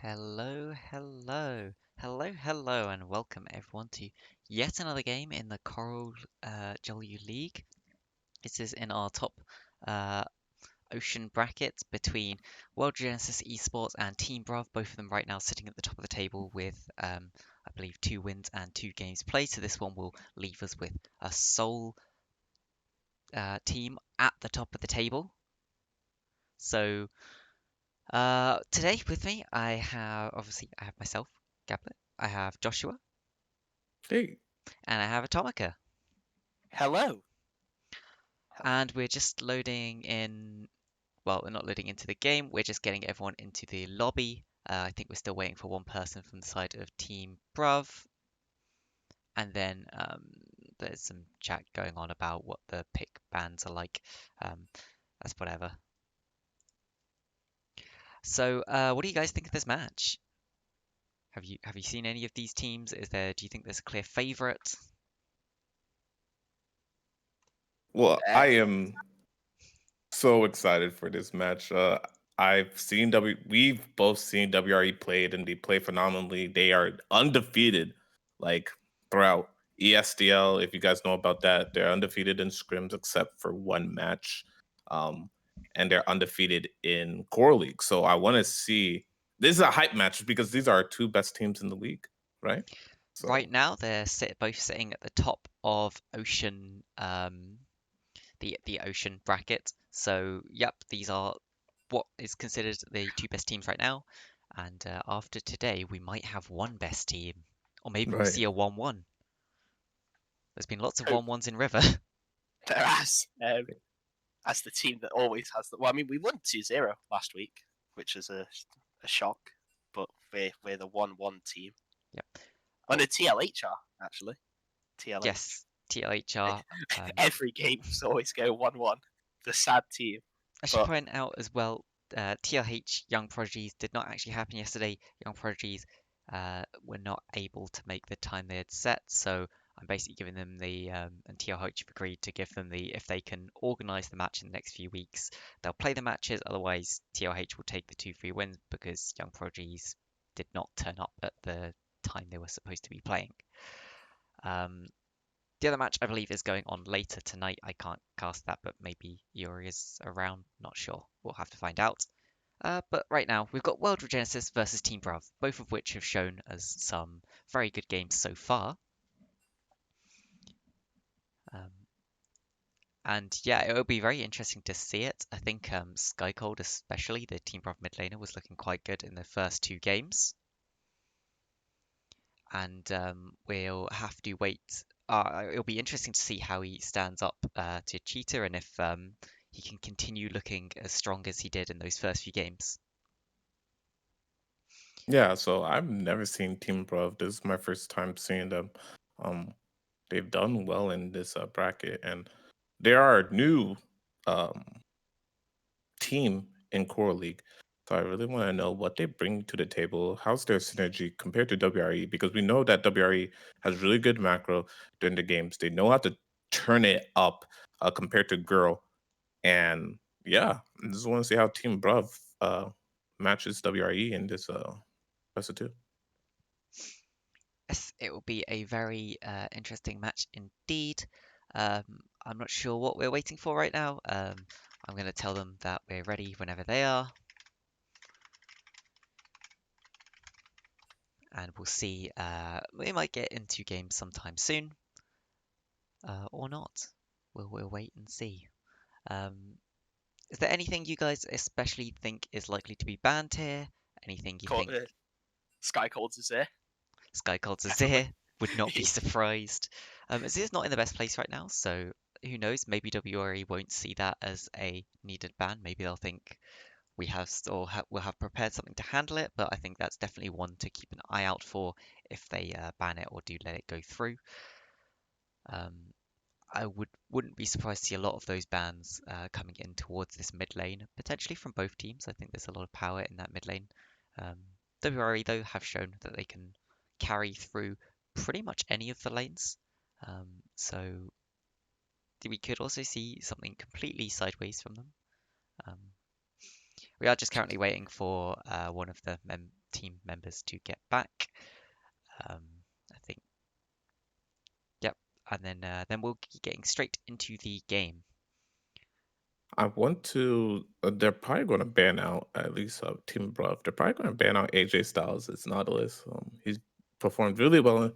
Hello, and welcome everyone to yet another game in the Coral Jolyu League. This is in our top uh, ocean bracket between World Genesis Esports and Team Bruv, both of them right now sitting at the top of the table with, I believe, 2 wins and 2 games played. So this one will leave us with a sole team at the top of the table. So today with me, I have myself, Gabblit, I have Joshua, Hey, and I have Atomika. Hello. And we're just loading in. Well, we're not loading into the game. We're just getting everyone into the lobby. I think we're still waiting for one person from the side of Team Bruv, and then there's some chat going on about what the pick bans are like. That's whatever. So, what do you guys think of this match? Have you seen any of these teams? Do you think there's a clear favorite? well, Uh, I am so excited for this match. We've both seen WRE played, and they play phenomenally. They are undefeated, like throughout ESDL. If you guys know about that, they're undefeated in scrims except for one match, um, and they're undefeated in Core League. So I want to see. This is a hype match because these are our two best teams in the league, right? So Right now, they're both sitting at the top of Ocean, the Ocean bracket. So, yep, these are what is considered the 2 best teams right now. And after today, we might have one best team, or maybe we'll right, see a 1-1. There's been lots of hope 1-1s in River. there as the team that always has the. Well, I mean, we won 2-0 last week, which is a shock, but we're the 1-1 team. Yep. On a TLHR, actually. TLH. Yes, TLHR. Every game's always go 1-1. The sad team. I should But point out as well, TLH Young Prodigies did not actually happen yesterday. Young Prodigies were not able to make the time they had set, so I'm basically giving them and TLH have agreed to give them if they can organise the match in the next few weeks, they'll play the matches, otherwise TLH will take the 2-3 wins because Young Prodigies did not turn up at the time they were supposed to be playing. Um, the other match, I believe, is going on later tonight. I can't cast that, but maybe Yuri is around. Not sure. We'll have to find out. But right now, we've got World Regenesis versus Team Bruv, both of which have shown us some very good games so far. Um, and yeah, it'll be very interesting to see it. I think Skycold, especially the Team Bruv mid laner, was looking quite good in the first 2 games. And we'll have to wait. It'll be interesting to see how he stands up to Cheetah and if he can continue looking as strong as he did in those first few games. yeah. So I've never seen Team Bruv. This is my first time seeing them. Um, they've done well in this bracket, and they are a new um, team in Core League. So I really want to know what they bring to the table. How's their synergy compared to WRE? Because we know that WRE has really good macro during the games. They know how to turn it up compared to Girl. And yeah, I just want to see how Team Bruv matches WRE in this best of two. Yes, it will be a very interesting match indeed. I'm not sure what we're waiting for right now. I'm going to tell them that we're ready whenever they are. And we'll see. We might get into games sometime soon, or not. We'll wait and see. Um, Is there anything you guys especially think is likely to be banned here? Anything you think Sky Colds is there. Sky Cults is Definitely. here? Would not be surprised. Azir's not in the best place right now, so who knows? Maybe WRE won't see that as a needed ban. Maybe they'll think we'll have prepared something to handle it. But I think that's definitely one to keep an eye out for if they ban it or do let it go through. Um, I wouldn't be surprised to see a lot of those bans coming in towards this mid lane, potentially from both teams. I think there's a lot of power in that mid lane. WRE though have shown that they can carry through pretty much any of the lanes. So we could also see something completely sideways from them. Um, we are just currently waiting for one of the team members to get back. I think, yep. And then we'll be getting straight into the game. I want to. They're probably going to ban out at least Team Bruv. They're probably going to ban out AJ Styles as Nautilus. He's performed really well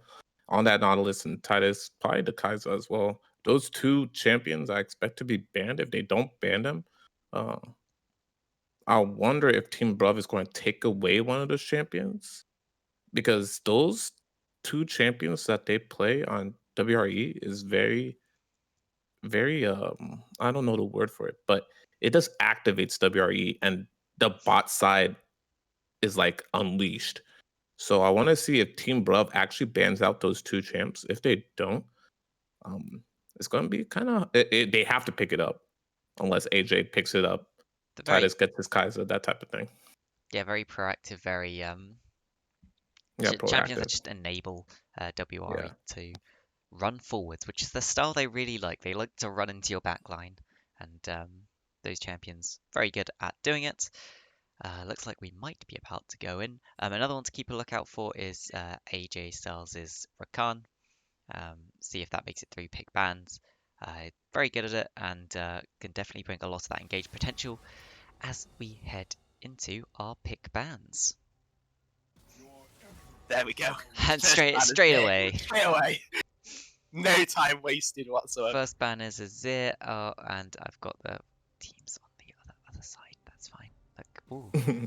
on that Nautilus, and Titus, probably the Kaiser as well. Those two champions I expect to be banned. If they don't ban them, uh, I wonder if Team Bruv is going to take away one of those champions, because those two champions that they play on WRE is very, very I don't know the word for it, but it just activates WRE, and the bot side is like unleashed. So I want to see if Team Bruv actually bans out those two champs. If they don't, it's going to be kind of they have to pick it up unless AJ picks it up. The very, Titus gets his Kaiser, that type of thing. yeah, very proactive, very Yeah, champions that proactive. just enable WRE Yeah. to run forwards, which is the style they really like. They like to run into your backline, and those champions very good at doing it. Looks like we might be about to go in. Another one to keep a lookout for is AJ Styles' Rakan. See if that makes it through pick bans. Very good at it, and can definitely bring a lot of that engaged potential as we head into our pick bans. There we go. And First straight ban is straight there. away. Straight away. No time wasted whatsoever. First ban is Azir, and I've got the teams on the other side. That's fine. Look, ooh,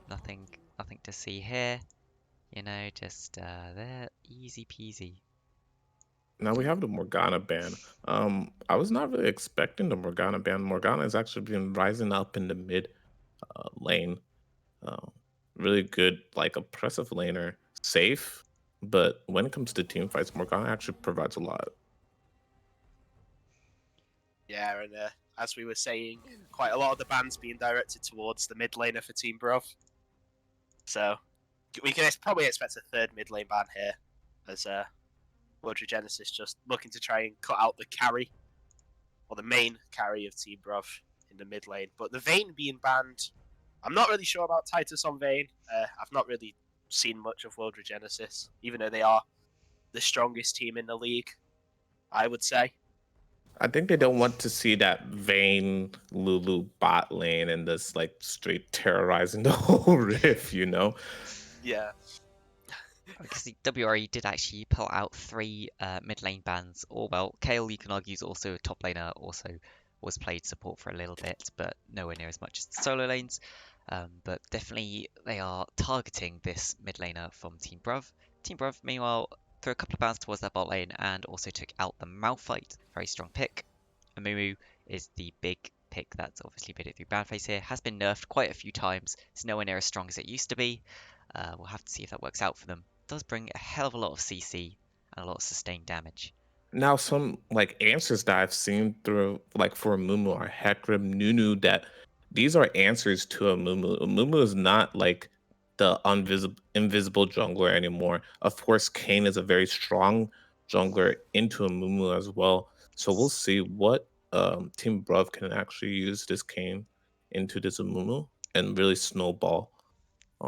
nothing to see here. You know, just there, easy peasy. Now we have the Morgana ban. I was not really expecting the Morgana ban. Morgana has actually been rising up in the mid lane. Really good, like oppressive laner, safe. But when it comes to team fights, Morgana actually provides a lot. Yeah, and as we were saying, quite a lot of the bans being directed towards the mid laner for Team Bruv. So we can probably expect a third mid lane ban here, as Regenesis just looking to try and cut out the carry, or the main carry of Team Bruv in the mid lane. But the Vayne being banned, I'm not really sure about Titus on Vayne. I've not really seen much of World Regenesis, even though they are the strongest team in the league, I would say. I think they don't want to see that Vayne Lulu bot lane and just like straight terrorizing the whole riff, you know? Yeah. Because the WRE did actually pull out 3 mid lane bans. Or well, Kale, you can argue, is also a top laner, also was played support for a little bit, but nowhere near as much as the solo lanes. But definitely they are targeting this mid laner from Team Bruv. Team Bruv, meanwhile, threw a couple of bans towards that bot lane and also took out the Malphite. Very strong pick. Amumu is the big pick that's obviously made it through ban phase here. Has been nerfed quite a few times. It's nowhere near as strong as it used to be. We'll have to see if that works out for them. It does bring a hell of a lot of CC and a lot of sustained damage. Now, some like answers that I've seen through, like for Mumu are Hecarim, Nunu, that these are answers to a Mumu. Mumu is not like the invisible jungler anymore. Of course, Kane is a very strong jungler into a Mumu as well. So we'll see what Team Bruv can actually use this Kane into this Mumu and really snowball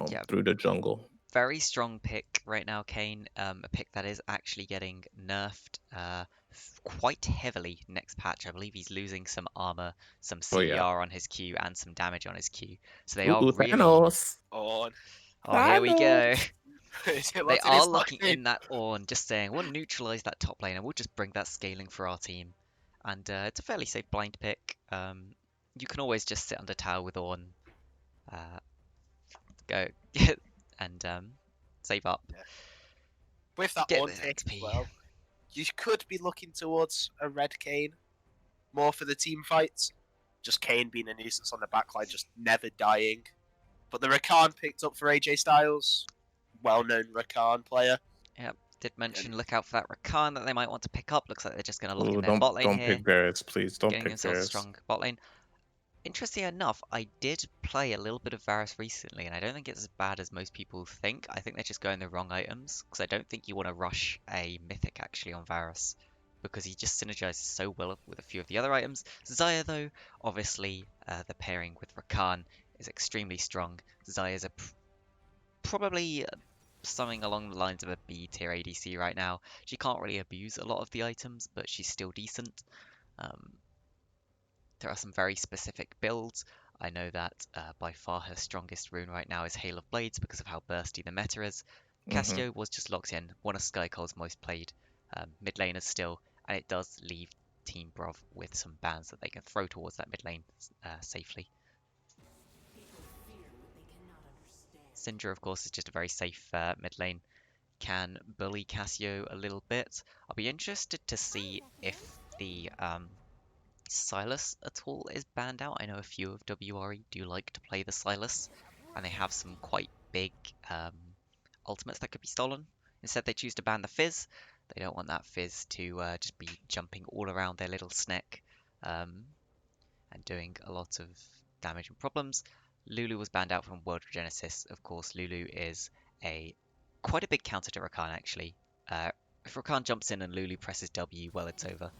Yeah. through the jungle. Very strong pick right now, Kane. A pick that is actually getting nerfed quite heavily next patch. I believe he's losing some armor, some CR Oh yeah. on his Q, and some damage on his Q. So they Ooh, are really. Thanos. On. Oh, here we go. They are It's looking in that Ornn, just saying, we'll neutralize that top lane and we'll just bring that scaling for our team. And it's a fairly safe blind pick. You can always just sit under tower with Ornn, go and save up. Yeah. With that Get on the pick as XP. well, you could be looking towards a red Kane more for the team fights. Just Kane being a nuisance on the backline, just never dying. But the Rakan picked up for AJ Styles, well-known Rakan player. Yep, did mention look out for that Rakan that they might want to pick up. Looks like they're just going to lock Ooh, in their bot lane don't here. pick Varus, please. Don't Getting pick themselves a Varus. strong bot lane. Interesting enough, I did play a little bit of Varus recently, and I don't think it's as bad as most people think. I think they're just going the wrong items, because I don't think you want to rush a Mythic actually on Varus, because he just synergizes so well with a few of the other items. Xayah, though, obviously the pairing with Rakan is extremely strong. Xayah's Probably something along the lines of a B tier ADC right now. She can't really abuse a lot of the items, but she's still decent. Um, there are some very specific builds. I know that by far her strongest rune right now is Hail of Blades because of how bursty the meta is. Mm-hmm. Cassio was just locked in, one of Skycold's most played mid laners still, and it does leave Team Bruv with some bans that they can throw towards that mid lane safely. Syndra, of course, is just a very safe mid lane. Can bully Cassio a little bit. I'll be interested to see if the Silas at all is banned out. I know a few of WRE do like to play the Silas, and they have some quite big ultimates that could be stolen. Instead, they choose to ban the Fizz. They don't want that Fizz to just be jumping all around their little snack and doing a lot of damage and problems. Lulu was banned out from World Regenesis. Of course, Lulu is a quite a big counter to Rakan actually. If Rakan jumps in and Lulu presses W, well, it's over.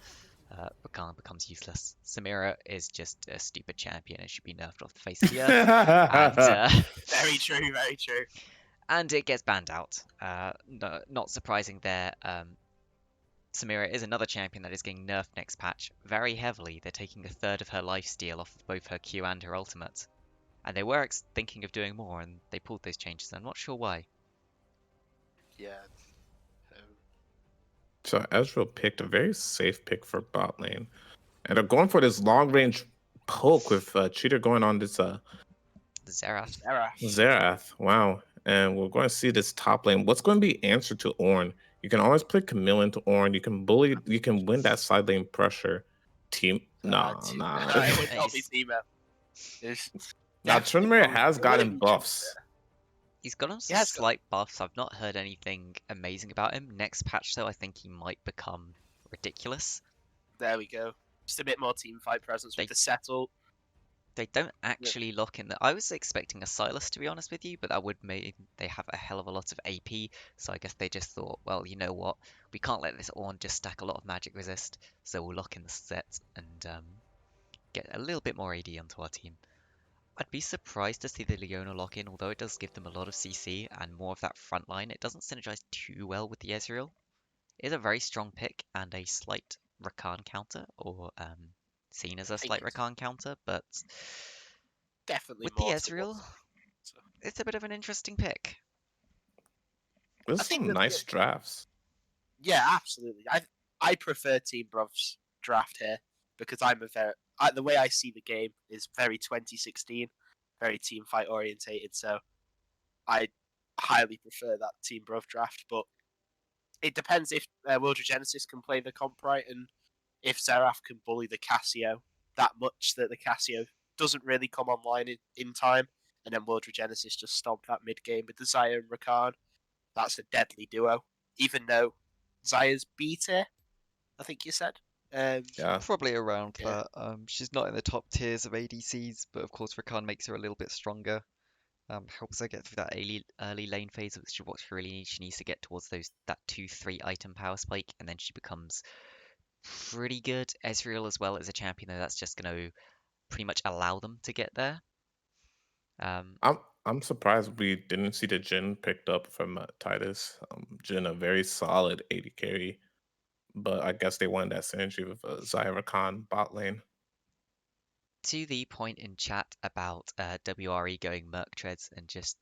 Rakan becomes useless. Samira is just a stupid champion and should be nerfed off the face of the earth. And Very true, very true. and it gets banned out. No, not surprising there. Samira is another champion that is getting nerfed next patch very heavily. They're taking a third of her lifesteal off of both her Q and her ultimate. And they were thinking of doing more, and they pulled those changes. I'm not sure why. Yeah. So Ezreal picked a very safe pick for bot lane. And they're going for this long range poke with Cheater going on this Xerath. Xerath. Wow. And we're going to see this top lane. What's going to be answer to Ornn? You can always play Camille into Ornn. You can bully, you can win that side lane pressure. Team nah. It would not be Teemo. Now Tryndamere has It gotten wouldn't be buffs. He's gotten some He has slight buffs. I've not heard anything amazing about him. Next patch, though, I think he might become ridiculous. There we go. Just a bit more team fight presence with They- the settle. They don't actually lock in the. I was expecting a Silas, to be honest with you, but that would mean they have a hell of a lot of AP. So I guess they just thought, well, you know what? We can't let this Ornn just stack a lot of magic resist, so we'll lock in the set and get a little bit more AD onto our team. I'd be surprised to see the Leona lock in, although it does give them a lot of CC and more of that front line. It doesn't synergize too well with the Ezreal. It is a very strong pick and a slight Rakan counter, or seen as a slight Rakan counter, but Definitely with the more Ezreal, it's a bit of an interesting pick. There's some nice drafts. Yeah, absolutely. I prefer Team Bruv's draft here because the way I see the game is very 2016, very team fight orientated. So I highly prefer that Team Bruv draft. But it depends if World Regenesis can play the comp right and if Xerath can bully the Cassio that much that the Cassio doesn't really come online in time, and then World Regenesis just stomp that mid game with the Xayah and Rakan. That's a deadly duo. Even though Xayah's B tier, I think you said. Yeah. Probably around Yeah. that. She's not in the top tiers of ADCs, but of course Rakan makes her a little bit stronger. Helps her get through that early lane phase, which is what she really needs. She needs to get towards that 2-3 item power spike, and then she becomes pretty good. Ezreal as well as a champion, though, that's just going to pretty much allow them to get there. I'm surprised we didn't see the Jhin picked up from Titus. Jhin, a very solid 80 carry, but I guess they wanted that synergy with Xayah Rakan bot lane. To the point in chat about WRE going Merc Treads and just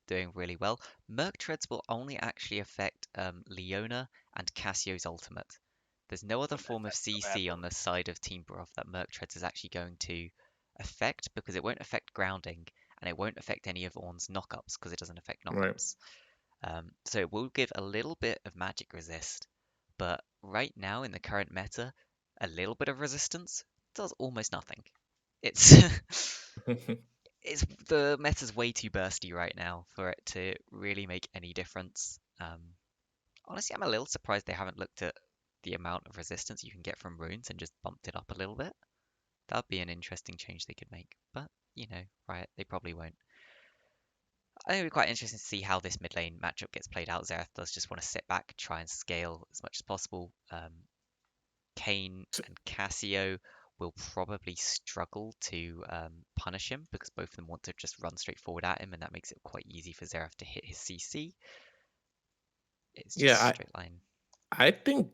doing really well, Merc Treads will only actually affect Leona and Cassio's ultimate. There's no other form of CC on the side of Team Bruv that Merc Treads is actually going to affect because it won't affect grounding and it won't affect any of Ornn's knockups because it doesn't affect knockups. Right. So it will give a little bit of magic resist, but right now in the current meta, a little bit of resistance does almost nothing. It's the meta's way too bursty right now for it to really make any difference. Honestly, I'm a little surprised they haven't looked at the amount of resistance you can get from runes and just bumped it up a little bit. That'd be an interesting change they could make, but you know, right? They probably won't. I think it'll be quite interesting to see how this mid lane matchup gets played out. Xerath does just want to sit back, try and scale as much as possible. Kane and Cassio will probably struggle to punish him because both of them want to just run straight forward at him, and that makes it quite easy for Xerath to hit his CC. It's just Yeah, straight line. I think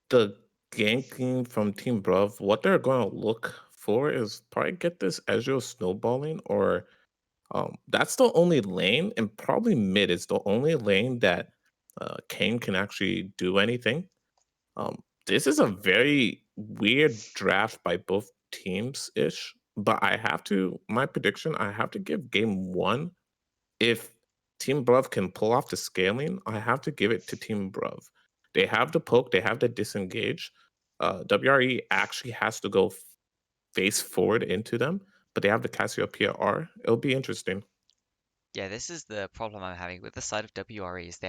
the ganking from Team Bruv, what they're going to look for is probably get this Ezreal snowballing, or that's the only lane, and probably mid is the only lane that Kane can actually do anything. This is a very weird draft by both teams ish, but my prediction, I have to give game one. If Team Bruv can pull off the scaling, I have to give it to Team Bruv. They have the poke, they have the disengage. WRE actually has to go face forward into them, but they have the Cassiopeia R. It'll be interesting. Yeah, this is the problem I'm having with the side of WRE is they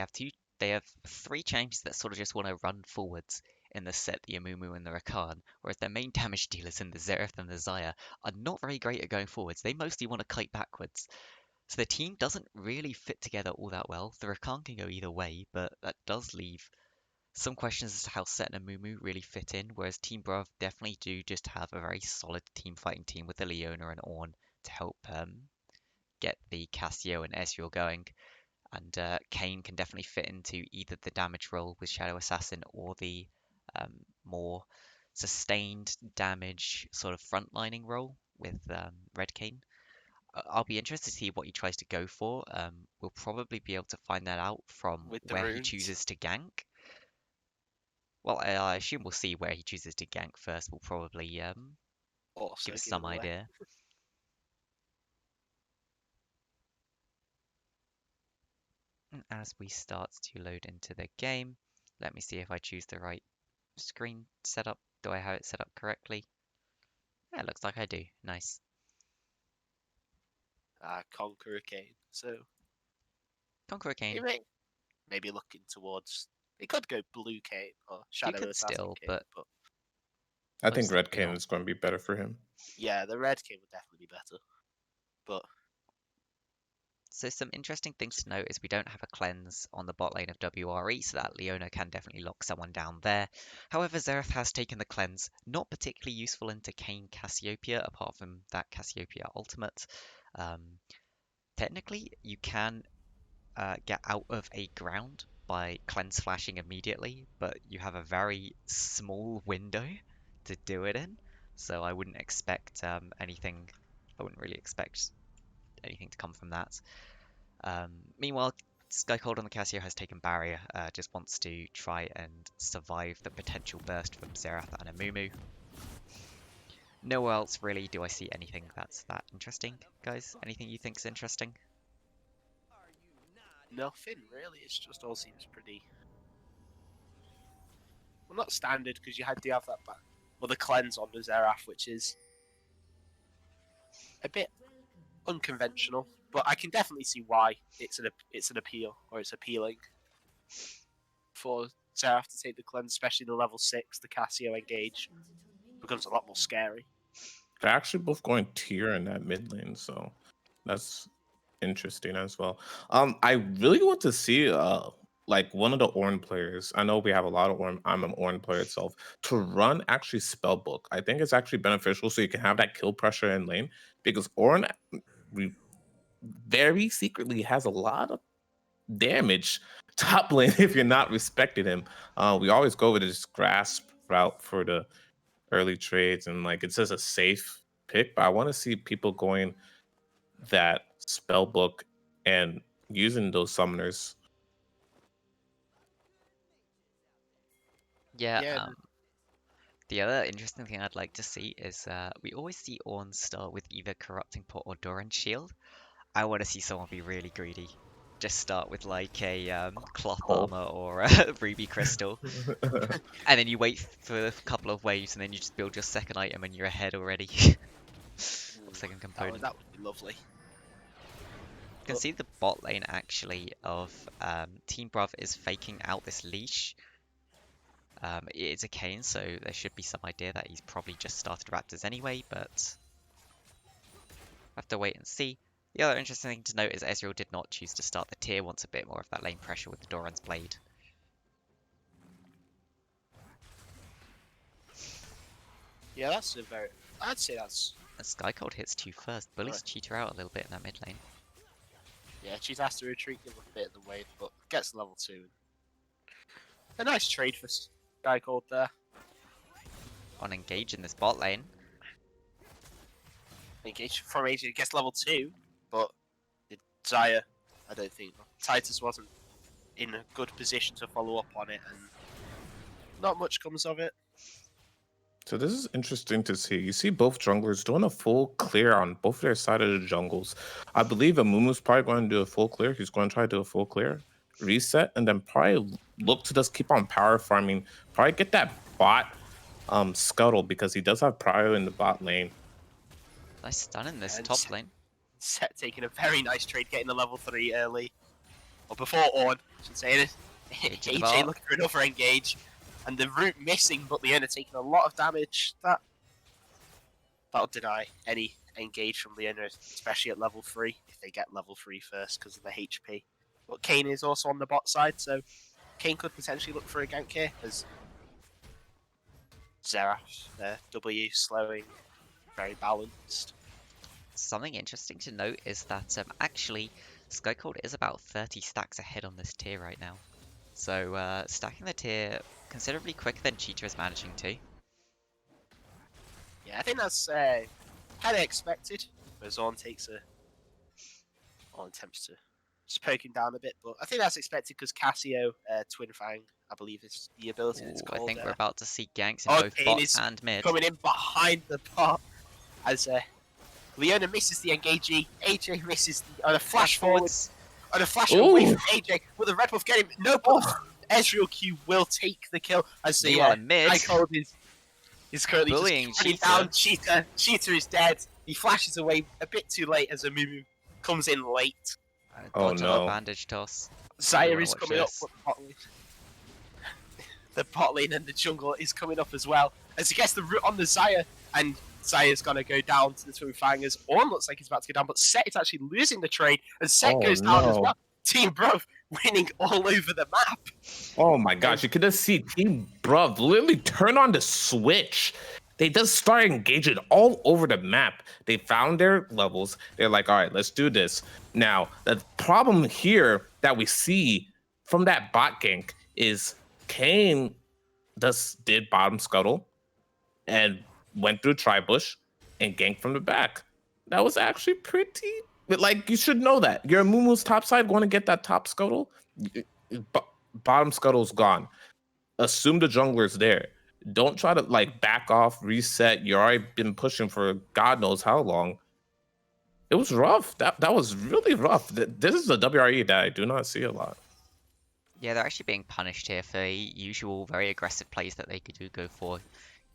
have three champions that sort of just want to run forwards in the set, the Amumu and the Rakan, whereas their main damage dealers in the Xerath and the Xayah are not very great at going forwards. They mostly want to kite backwards. So the team doesn't really fit together all that well. The Rakan can go either way, but that does leave some questions as to how Set and Amumu really fit in, whereas Team Bruv definitely do just have a very solid team fighting team with the Leona and Ornn to help get the Cassio and Ezreal going. And Kane can definitely fit into either the damage role with Shadow Assassin or the more sustained damage sort of frontlining role with Red Kane. I'll be interested to see what he tries to go for. We'll probably be able to find that out from with the where he runes. chooses to gank. Well, I assume we'll see where he chooses to gank first. We'll probably Also give us give some it away. idea. As we start to load into the game, let me see if I choose the right screen setup. Do I have it set up correctly? Yeah, it looks like I do. Nice. Conqueror Kane. So Conqueror he Kane. maybe looking towards. He could go Blue Kane or You Shadow could Assassin still, Kane, but but I think looks Red like Kane is going to be better for him. yeah, the Red Kane would definitely be better. But So some interesting things to note is we don't have a cleanse on the bot lane of WRE, so that Leona can definitely lock someone down there. However, Xerath has taken the cleanse, not particularly useful into Kane Cassiopeia, apart from that Cassiopeia ultimate. Technically, you can get out of a ground by cleanse flashing immediately, but you have a very small window to do it in, so I wouldn't expect anything. I wouldn't really expect anything to come from that. Meanwhile, Skycold on the Cassio has taken barrier, just wants to try and survive the potential burst from Xerath and Amumu. Nowhere else really do I see anything that's that interesting, guys. Anything you think's interesting? nothing really. It just all seems pretty. Well, not standard because you do have that back. Well, the cleanse on the Xerath, which is a bit unconventional, but I can definitely see why it's an appeal or it's appealing for Xerath to take the cleanse, especially the level 6, the Cassio engage becomes a lot more scary. They're actually both going tier in that mid lane, so that's interesting as well. I really want to see like one of the Ornn players. I know we have a lot of Ornn. I'm an Ornn player itself to run actually spellbook. I think it's actually beneficial so you can have that kill pressure in lane because Ornn very secretly has a lot of damage top lane if you're not respecting him. We always go with this grasp route for the early trades, and like it's just a safe pick. But I want to see people going that spell book and using those summoners. Yeah, Yeah, the other interesting thing I'd like to see is we always see Ornn start with either Corrupting Pot or Doran Shield. I want to see someone be really greedy. Just start with like a cloth Cold. armor or a ruby crystal, and then you wait for a couple of waves, and then you just build your second item, and you're ahead already. Or second component. that would be lovely. You can see the bot lane actually of Team Bruv is faking out this leash. It's a Kane, so there should be some idea that he's probably just started Raptors anyway, but I have to wait and see. The other interesting thing to note is Ezreal did not choose to start the tier, wants a bit more of that lane pressure with the Doran's Blade. Yeah, that's a very. I'd say that's. And Sky Cold hits 2 first. Bullies Right. Cheetah out a little bit in that mid lane. Yeah, she's asked to retreat, give a bit of the wave, but gets level 2. A nice trade for Sky Cold there. On engage in this bot lane. Engage from AJ gets level 2, but Zaya, I don't think. Titus wasn't in a good position to follow up on it, and not much comes of it. So this is interesting to see. You see both junglers doing a full clear on both their side of the jungles. I believe Amumu's probably going to do a full clear. He's going to try to do a full clear, reset, and then probably look to just keep on power farming. Probably get that bot scuttle because he does have prio in the bot lane. Nice stun in this And top lane. Set taking a very nice trade, getting the level 3 early. Or before Orn, I should say it. AJ looking for another engage. And the root missing, but Leona taking a lot of damage. That'll deny any engage from Leona, especially at level 3, if they get level 3 first because of the HP. But Kane is also on the bot side, so Kane could potentially look for a gank here, as Xerath, W slowing, very balanced. Something interesting to note is that actually Sky Cold is about 30 stacks ahead on this tier right now. So stacking the tier considerably quicker than Cheetah is managing to. Yeah, I think that's kind of expected. Where Zorn takes a... Or attempts to just poke him down a bit, but I think that's expected because Cassio, Twin Fang, I believe is the ability it's Ooh, I called. think we're about to see ganks in both Kane bot is and mid. coming in behind the bot as Leona misses the engagee, AJ misses the flash forwards, and a flash away from AJ with a red buff getting no, but Ezreal Q will take the kill as the mid Cold is currently bullying just running down Cheetah. Cheetah is dead. He flashes away a bit too late as Amumu comes in late. Oh no! Bandage toss. Zaya is coming up, but the bot lane and the jungle is coming up as well as he gets the root on the Zaya, and Zaya's gonna go down to the Twin Fangers. Orn looks like he's about to go down, but Set is actually losing the trade, and Set goes down as well. Team Bruv winning all over the map. Oh my gosh, you could just see Team Bruv literally turn on the switch. They just start engaging all over the map. They found their levels. They're like, all right, let's do this. Now, the problem here that we see from that bot gank is Kane just did bottom scuttle and went through tri-bush and ganked from the back. That was actually pretty... But like, you should know that. Your Mumu's top side going to get that top scuttle. Bottom scuttle's gone. Assume the jungler's there. Don't try to like back off, reset. You already been pushing for God knows how long. It was rough. That was really rough. This is a WRE that I do not see a lot. Yeah, they're actually being punished here for usual very aggressive plays that they do go for.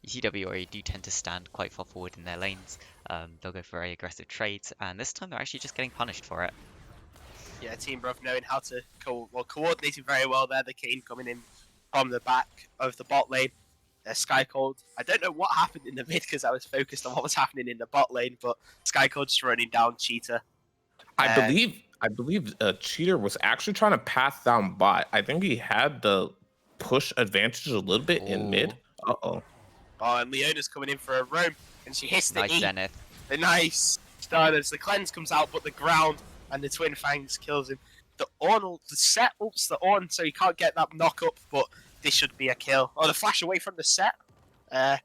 You see WRE do tend to stand quite far forward in their lanes. They'll go for very aggressive trades, and this time they're actually just getting punished for it. Yeah, Team Bruv knowing how to coordinating very well there. The Kane coming in from the back of the bot lane. Sky Cold. I don't know what happened in the mid because I was focused on what was happening in the bot lane, but Sky Cold just running down Cheetah. I believe Cheater was actually trying to path down bot. I think he had the push advantage a little bit in mid. Uh-oh. Oh, and Leona's coming in for a roam, and she hits the nice Zenith. The nice stun as the cleanse comes out, but the ground and the Twin Fangs kills him. The Set ups the Orn, so he can't get that knock up, but this should be a kill. Oh, the flash away from the Set. And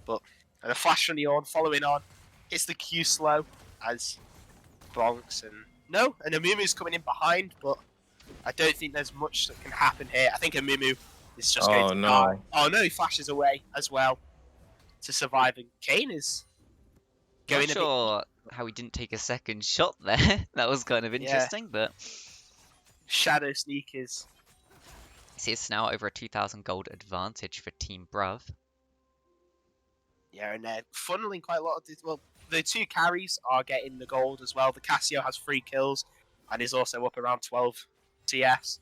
a flash from the Orn following on. Hits the Q slow as Bronx and Amumu's coming in behind, but I don't think there's much that can happen here. I think Amumu is just going to die. Oh no, he flashes away as well to survive, and Kane is going Not sure how he didn't take a second shot there. That was kind of interesting, but Shadow Sneak is... See, it's now over a 2,000 gold advantage for Team Bruv. Yeah, and they're funneling quite a lot of this. Well, the two carries are getting the gold as well. The Cassio has 3 kills and is also up around 12 CS.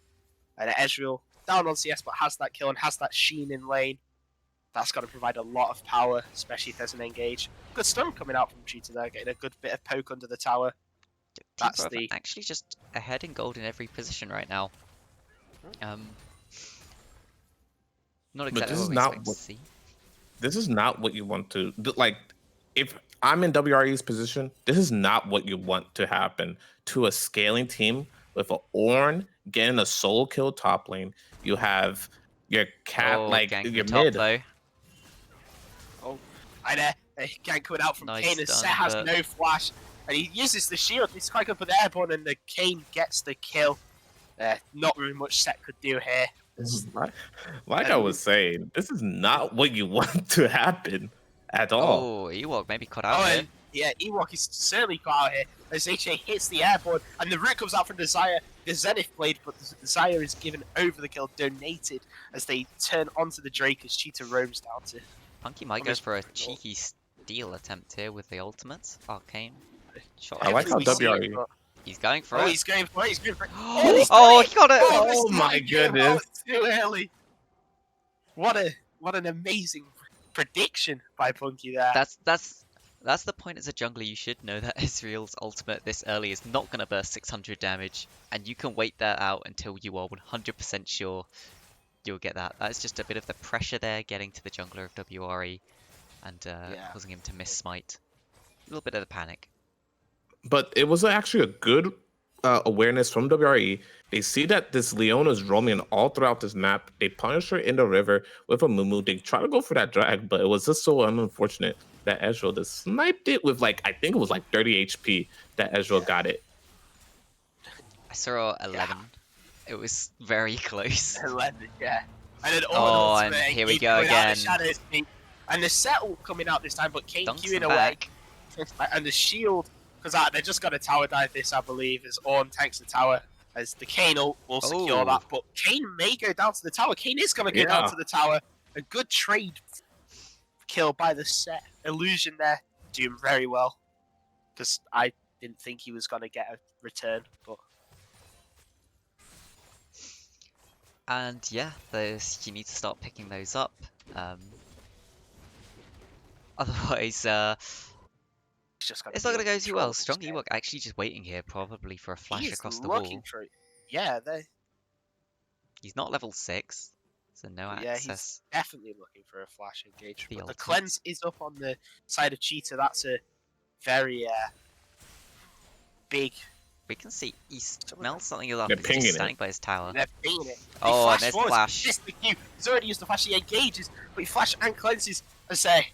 And Ezreal down on CS but has that kill and has that Sheen in lane. That's going to provide a lot of power, especially if there's an engage. Good stun coming out from Cheetah there, getting a good bit of poke under the tower. That's actually just ahead in gold in every position right now. Not exactly what we expect to see. this is not what you want to like. If I'm in WRE's position, this is not what you want to happen to a scaling team with a Ornn getting a solo kill top lane. You have your cat Oh, like gank the your top mid. though. Oh, and gank coming out from Nice Kane. And stun, Set has but- no flash, and he uses the shield. He's quite good for the airborne, and the Kane gets the kill. Not really much Set could do here. Like I was saying, this is not what you want to happen at all. Oh, Ewok maybe cut out Oh, here. and yeah, Ewok is certainly caught out here as HA hits the airborne, and the root comes out from Desire. The Zenith blade, but the Desire is given over the kill, donated as they turn onto the Drake as Cheetah roams down to. Punky might go for a cheeky steal attempt here with the ultimate. Arcane. Shot. I like how Hopefully we see WRE it, but- He's going for Oh, it. he's going for it. He's going for it. Oh, he got it. Oh, Oh this my time came out goodness. Too early. What an amazing prediction by Punky there. That's the point as a jungler. You should know that Israel's ultimate this early is not going to burst 600 damage, and you can wait that out until you are 100% sure you'll get that. That's just a bit of the pressure there, getting to the jungler of WRE and causing him to miss smite. A little bit of the panic. But it was actually a good awareness from WRE. They see that this Leona is roaming all throughout this map. They punish her in the river with a Mumu. They try to go for that drag, but it was just so unfortunate that Ezreal just sniped it with like, I think it was like 30 HP that Ezreal got it. I saw 11. It was very close. 11, yeah. And then Oh, and here we go again. And the settle coming out this time, but Kane Dunks queuing them away. back. And the shield, because they just got a tower dive this, I believe, as Ornn tanks the tower. As the Kane will secure Oh. that, but Kane may go down to the tower. Kane is going to go down to the tower. A good trade kill by the Set. Illusion there, doing very well. Because I didn't think he was going to get a return, but And yeah, you need to start picking those up. Otherwise, it's not going to go too well. Strong Ewok actually just waiting here, probably for a flash across the wall. For it. Yeah, He's not level 6, so no yeah, he's access. definitely looking for a flash engage. The But the ultimate. cleanse is up on the side of Cheetah. That's a very big. We can see he smells something up. They're He's pinging just it. standing by his tower. They're beating it. They Oh, flash and there's forward. flash. Missed the Q. He's already used the flash. He engages, but he flash and cleanses. I say,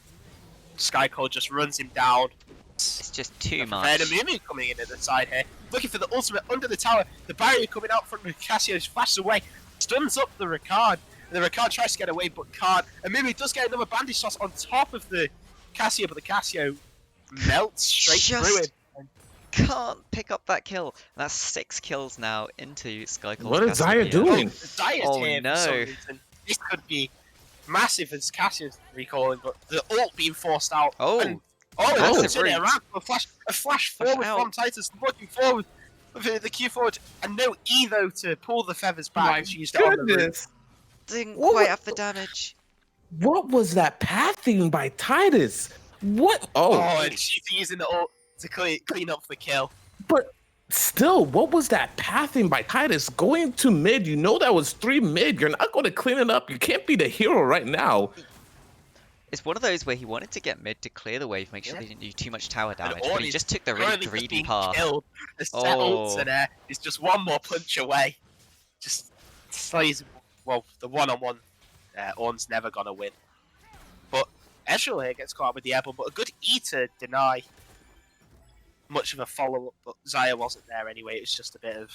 Skycold just runs him down. It's just too And much. Mumu coming in at the side here, looking for the ultimate under the tower. The barrier coming out from Cassio flashes away, stuns up the Ricard. The Ricard tries to get away, but can't. And Mumu does get another bandage shot on top of the Cassio, but the Cassio melts straight through him. Can't pick up that kill. And that's 6 kills now into Skycold's What is Cassiopeia. Zaya doing? Zaya's Oh, here no. for some reason. This could be massive as Cassio's recalling, but the ult being forced out. Oh, And, that's that's a it. route. Around a flash forward out. from Titus, looking forward with the Q forward, and no Evo to pull the feathers back. My and she used it on the route. goodness. didn't What quite was- have the damage. What was that pathing by Titus? What? Oh, and she's using the ult to clean up the kill. But still, what was that pathing by Titus? Going to mid, you know that was 3 mid. You're not going to clean it up. You can't be the hero right now. It's one of those where he wanted to get mid to clear the wave, make sure Yeah. they didn't do too much tower And damage, Ornn but he is just took the really currently just greedy being path. killed. The set Oh. ults in there is just one more punch away. Just slays. Well, the one-on-one, Ornn's never gonna win. But Ezreal here gets caught up with the apple, but a good E to deny much of a follow-up. But Zaya wasn't there anyway. It was just a bit of.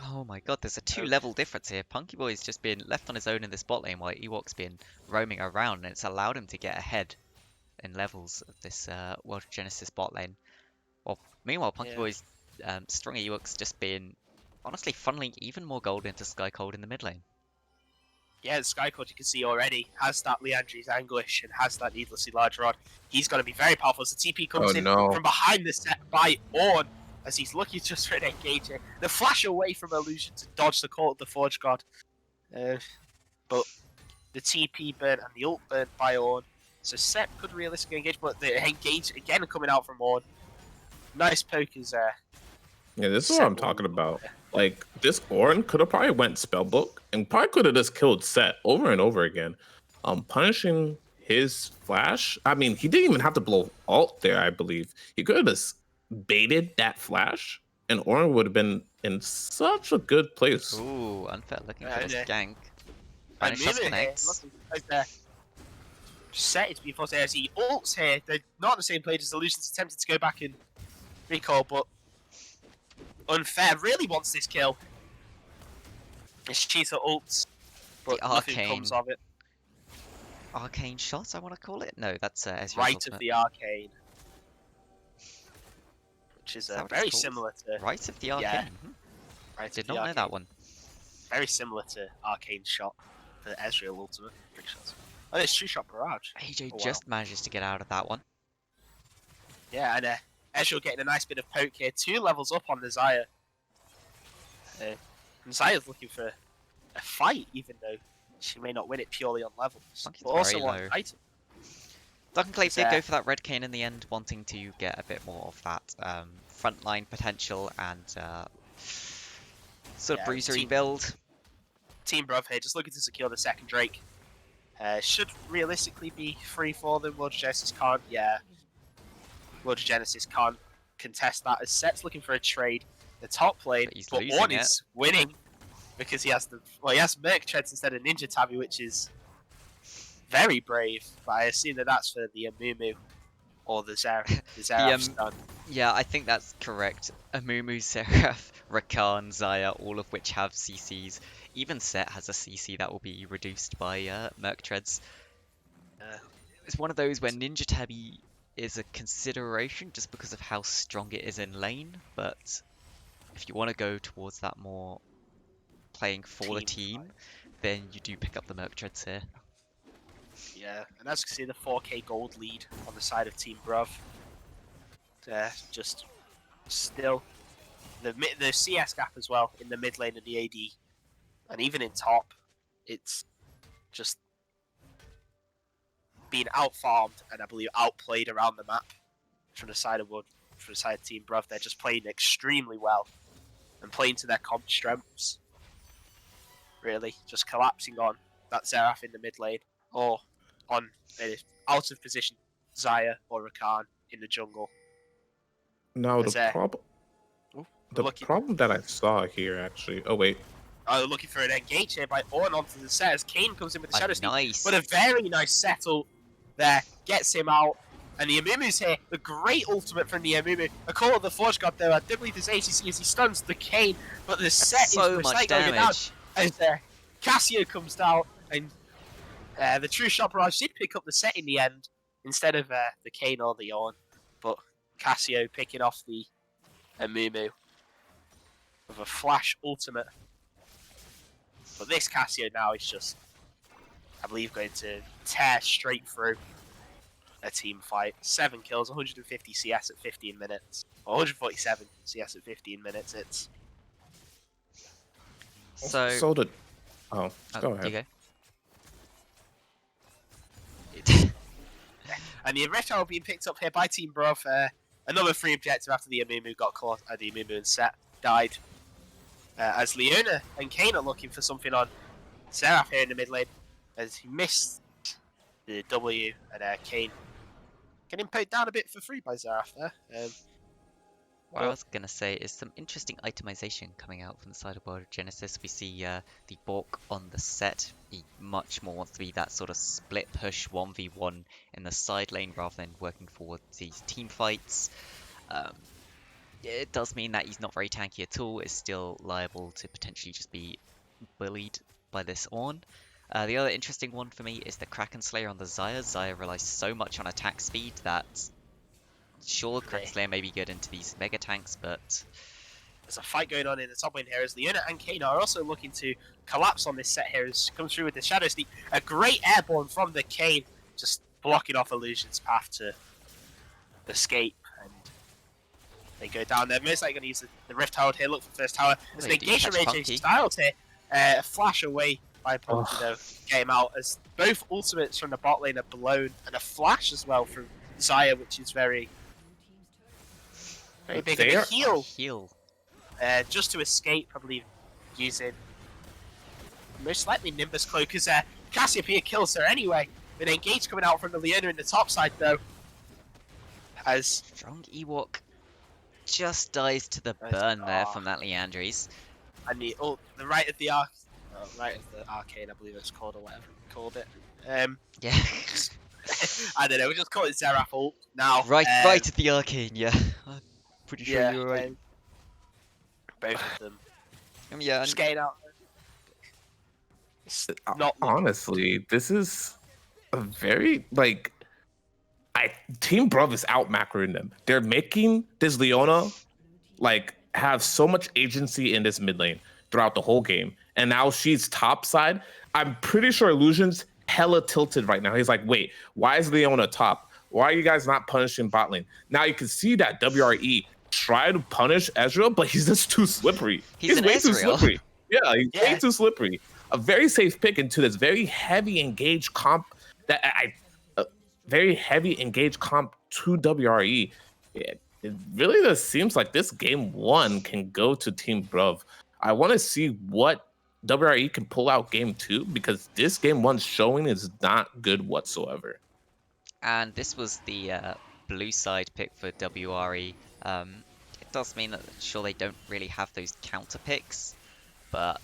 Oh my god, there's a 2-level difference here. Punky Boy's just been left on his own in this bot lane while Ewok's been roaming around, and it's allowed him to get ahead in levels of this World Genesis bot lane. Well, meanwhile, Punky Yeah. Boy's strong Ewok's just been honestly funneling even more gold into Skycold in the mid lane. Yeah, the Skycold you can see already has that Leandri's Anguish and has that needlessly large rod. He's going to be very powerful as the TP comes in from behind the set by Ornn as he's looking just for an engage here. The flash away from Illusion to dodge the call of the Forge God. But the TP burn and the ult burn by Ornn. So Set could realistically engage, but the engage again coming out from Ornn. Nice poke is there. Yeah, this is what I'm talking about. Like, this Ornn could have probably went Spellbook and probably could have just killed Set over and over again. Punishing his flash, I mean, he didn't even have to blow ult there, I believe. He could have baited that flash, and Orin would have been in such a good place. Ooh, unfair looking for this Yeah. gank. And Vanish just Mumu here, connects. looking as they're set to be forced as he ults here. They're not on the same page as Illusion's attempted to go back and recall, but Unfair really wants this kill. It's Cheetah ults, but The nothing arcane. comes of it. Arcane shot, I want to call it? No, that's Ezreal's Right ultimate. of the arcane. Which is that what it's very called? similar to... Right of the arcane. Yeah. Mhm. Right Did of the not know arcane. that one. Very similar to Arcane Shot, the Ezreal ultimate. Trick shots. Oh, it's True Shot Barrage. AJ Oh, wow. just manages to get out of that one. Yeah, and Ezreal getting a nice bit of poke here. 2 levels up on the Xayah. And Xayah's looking for a fight, even though she may not win it purely on levels. Monkey's But also very on low. item. Duncan Clave did So- go for that red cane in the end, wanting to get a bit more of that frontline potential and sort of Yeah, bruisery team- build. Team Bruv here just looking to secure the second Drake. Should realistically be free for them. World of Genesis can't. Yeah. World of Genesis can't contest that as Set's looking for a trade. The top lane, But he's but losing Orn it. is winning because he has he has Merc Treads instead of Ninja Tabi, which is very brave. But I assume that that's for the Amumu or the Xerath stun. Yeah, I think that's correct. Amumu, Seraph, Rakan, Xayah, all of which have CCs. Even Set has a CC that will be reduced by Merc Treads. It's one of those where Ninja Tabi is a consideration just because of how strong it is in lane, but if you want to go towards that more playing for the team, then you do pick up the Merc Treads here. Yeah, and as you can see, the 4k gold lead on the side of Team Bruv. Just still the CS gap as well in the mid lane of the AD, and even in top, it's just being outfarmed and I believe outplayed around the map from the side of Team Bruv. They're just playing extremely well and playing to their comp strengths. Really, just collapsing on that Xerath in the mid lane or on out of position Xayah or Rakan in the jungle. Now There's the problem that I saw here actually. Oh wait, looking for an engage here by Orn onto the set as Kane comes in with the Shadow Sneak. Nice. But a very nice settle there gets him out. And the Amumu's here. The great ultimate from the Amumu. A call of the Forge God though. I do believe this ACC as he stuns the Kane. But the set so is much going down damage. as Cassio comes down. And the True Shot Barrage did pick up the set in the end instead of the Kane or the Orn. But Cassio picking off the Amumu with a flash ultimate. But this Cassio now is just, I believe, going to tear straight through a team fight. 7 kills, 150 CS at 15 minutes. Or 147 CS at 15 minutes. It's So the go ahead. you go. and the Reptile being picked up here by Team Bruv. Another free objective after the Amumu got caught. The Amumu and Set died. As Leona and Kane are looking for something on Seraph here in the mid lane. As he missed the W and Kane getting poked down a bit for free by Seraph there. What I was going to say is some interesting itemization coming out from the side of World of Genesis. We see the Bork on the set. He much more wants to be that sort of split push 1v1 in the side lane rather than working for these team fights. It does mean that he's not very tanky at all. Is still liable to potentially just be bullied by this Orn. The other interesting one for me is the Kraken Slayer on the Xayah. Xayah relies so much on attack speed that sure, Kraken Slayer may be good into these mega tanks, but there's a fight going on in the top lane here as Leona and Kane are also looking to collapse on this set here as comes through with the Shadow Sneak. A great airborne from the Kane, just blocking off Illusion's path to escape, and they go down there. Most likely going to use the Rift Tower here, look for first tower. There's an engagement range Styles here, a flash away by Punky though, get him out as both ultimates from the bot lane are blown, and a flash as well from Xayah, which is very big. And a heal. Just to escape, I believe, using most likely Nimbus Cloak, because Cassiopeia kills her anyway. An engage coming out from the Leona in the top side though. As Strong Ewok just dies to the burn there from that Leandries. and the right of the arcane, I believe it's called, or whatever we called it. Yeah. I don't know. We just call it Zeraf ult now. right at the arcane. Yeah. I'm pretty sure you're right. Both of them. Yeah. Just getting out. It's not honestly, this is a very like. Team Bruv is out macroing them. They're making this Leona like have so much agency in this mid lane throughout the whole game, and now she's top side. I'm pretty sure Illusion's hella tilted right now. He's like, wait, why is Leona top? Why are you guys not punishing bot lane? Now you can see that WRE try to punish Ezreal, but he's just too slippery. He's way too slippery. Yeah, he's way too slippery. A very safe pick into this very heavy engaged comp that very heavy engaged comp to WRE. It really just seems like this game 1 can go to Team Bruv. I want to see what WRE can pull out game 2 because this game 1's showing is not good whatsoever. And this was the blue side pick for WRE. It does mean that sure they don't really have those counter picks, but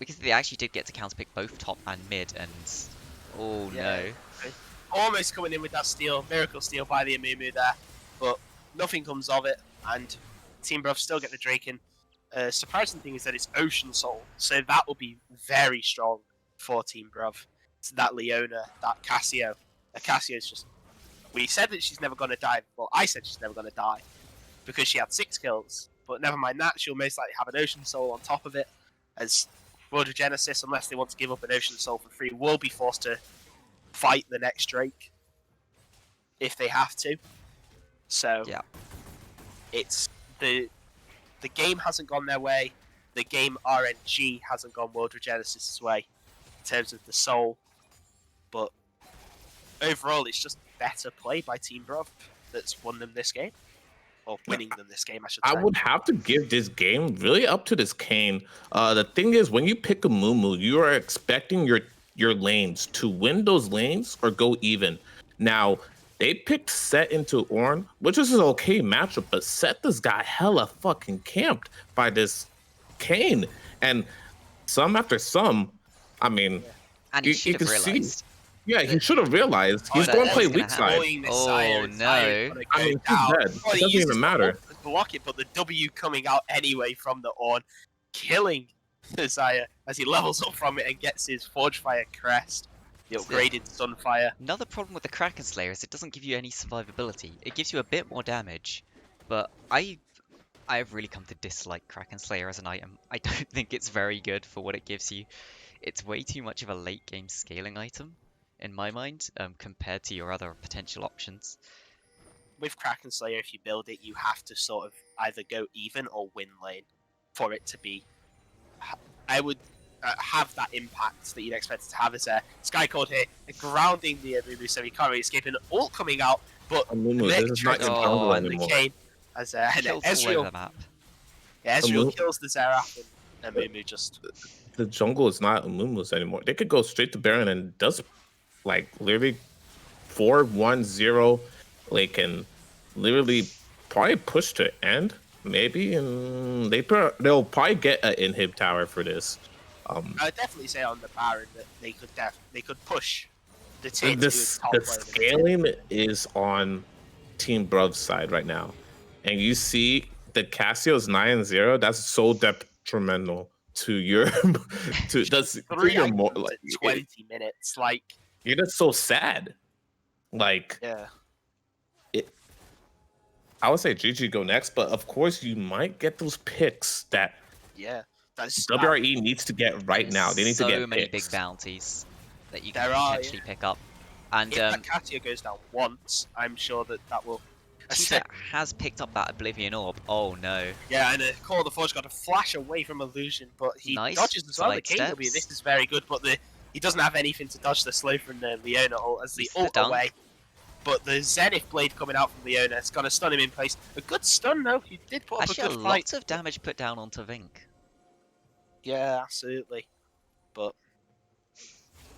because they actually did get to counter pick both top and mid, and no. Almost coming in with that steal, miracle steal by the Amumu there, but nothing comes of it, and Team Bruv still get the Drake in. Surprising thing is that it's Ocean Soul, so that will be very strong for Team Bruv. So that Leona, that Cassio. Cassio's just... We said that she's never going to die. Well, I said she's never going to die because she had 6 kills, but never mind that, she'll most likely have an Ocean Soul on top of it, as World Regenesis, unless they want to give up an Ocean Soul for free, will be forced to fight the next Drake if they have to. So yeah, it's the game hasn't gone their way. The game RNG hasn't gone World Regenesis' way in terms of the soul, but overall it's just better play by Team Bruv that's won them this game, or winning them this game, I should say. I would have to give this game really up to this Kayn. The thing is, when you pick a Mumu, you are expecting your lanes to win those lanes or go even. Now, they picked Set into Ornn, which is an okay matchup, but Set this got hella fucking camped by this Kayn. And some after some, I mean, and you can realized. Yeah, he should have realized. He's going to play weak side. Oh, no. I mean, he's dead. It doesn't even matter. Block it, but the W coming out anyway from the Ornn, killing Desire as he levels up from it and gets his Forge Fire crest, the upgraded Sunfire. Another problem with the Kraken Slayer is it doesn't give you any survivability. It gives you a bit more damage, but I've really come to dislike Kraken Slayer as an item. I don't think it's very good for what it gives you. It's way too much of a late game scaling item, in my mind, compared to your other potential options. With Kraken Slayer, if you build it, you have to sort of either go even or win lane for it to be... I would have that impact that you'd expect it to have. As a Sky Cord here, grounding the Amumu, so he can't really escape. An ult coming out, but Amumu, this is not jungle anymore. Kayn, as Ezreal, Ezreal kills the Xerath, and Amumu just... The jungle is not Amumu's anymore. They could go straight to Baron and does like literally 4-1-0. They can literally probably push to end, maybe, and they'll probably get an inhib tower for this. I would definitely say on the Baron that they could push the team. The scaling is on Team Bruv's side right now, and you see the Cassio's 9-0. That's so detrimental to your to your more like 20 minutes. Like you're just so sad. Like I would say GG go next, but of course you might get those picks that WRE needs to get right now. They need to get so many picks. big bounties that you can potentially pick up. And if Katia goes down once, I'm sure that will. Cheetah has picked up that Oblivion Orb. Oh no. Yeah, and Call of the Forge got to flash away from Illusion, but he dodges as well. The KW, this is very good, but he doesn't have anything to dodge the slow from the Leona ult as the ult away. But the Zenith Blade coming out from Leona, it's going to stun him in place. A good stun, though. He did put up a good fight. Lots of damage put down onto Vink. Yeah, absolutely. But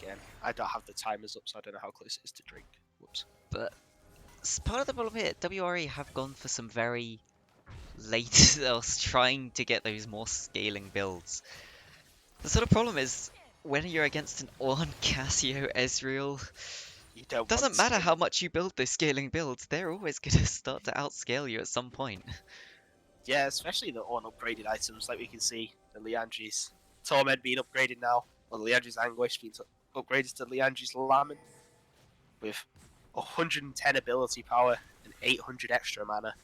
Again, I don't have the timers up, so I don't know how close it is to drink. Whoops. But part of the problem here, WRE have gone for some very late, trying to get those more scaling builds. The sort of problem is when you're against an on Casio Ezreal, You don't doesn't want matter to. how much you build those scaling builds, they're always going to start to outscale you at some point. Yeah, especially the unupgraded items, like we can see the Leandri's Torment being upgraded now, or Leandri's Anguish being upgraded to Leandri's Lament with 110 ability power and 800 extra mana.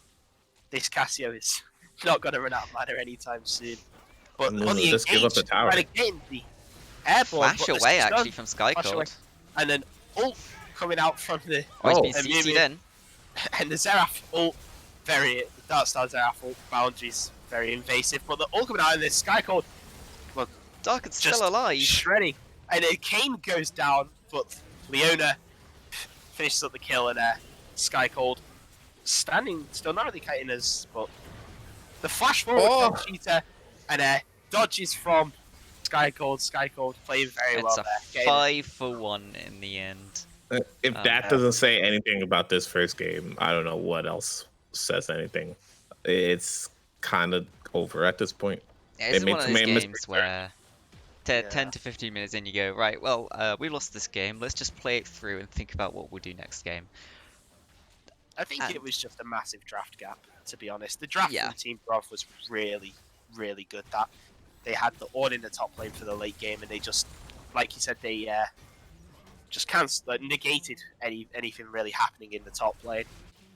This Casio is not going to run out of mana anytime soon. But on the just give up the engage, tower. trying to get in the airborne, Flash but away the actually stun, from flash away. Skycode. And then ult coming out from the Oh, he's Oh. been CC'd in. and the Seraph ult, the Darkstar Seraph ult boundaries very invasive, but the ult coming out of this Skycode Darken's just still alive. shredding. And then Kane goes down, but Leona finishes up the kill, and Sky Cold standing, still not really kiting us, but the flash forward from Cheetah and dodges from Sky Cold. Sky Cold playing very It's well a there. 5-for-1 in the end. If that doesn't say anything about this first game, I don't know what else says anything. It's kind of over at this point. It's made one of some those main games mistakes where Yeah. 10 to 15 minutes in you go, right, well, we lost this game, let's just play it through and think about what we'll do next game. I think And- it was just a massive draft gap, to be honest. The draft Yeah. from Team Bruv was really, really good. That they had the Ornn in the top lane for the late game, and they just, like you said, they just negated anything really happening in the top lane.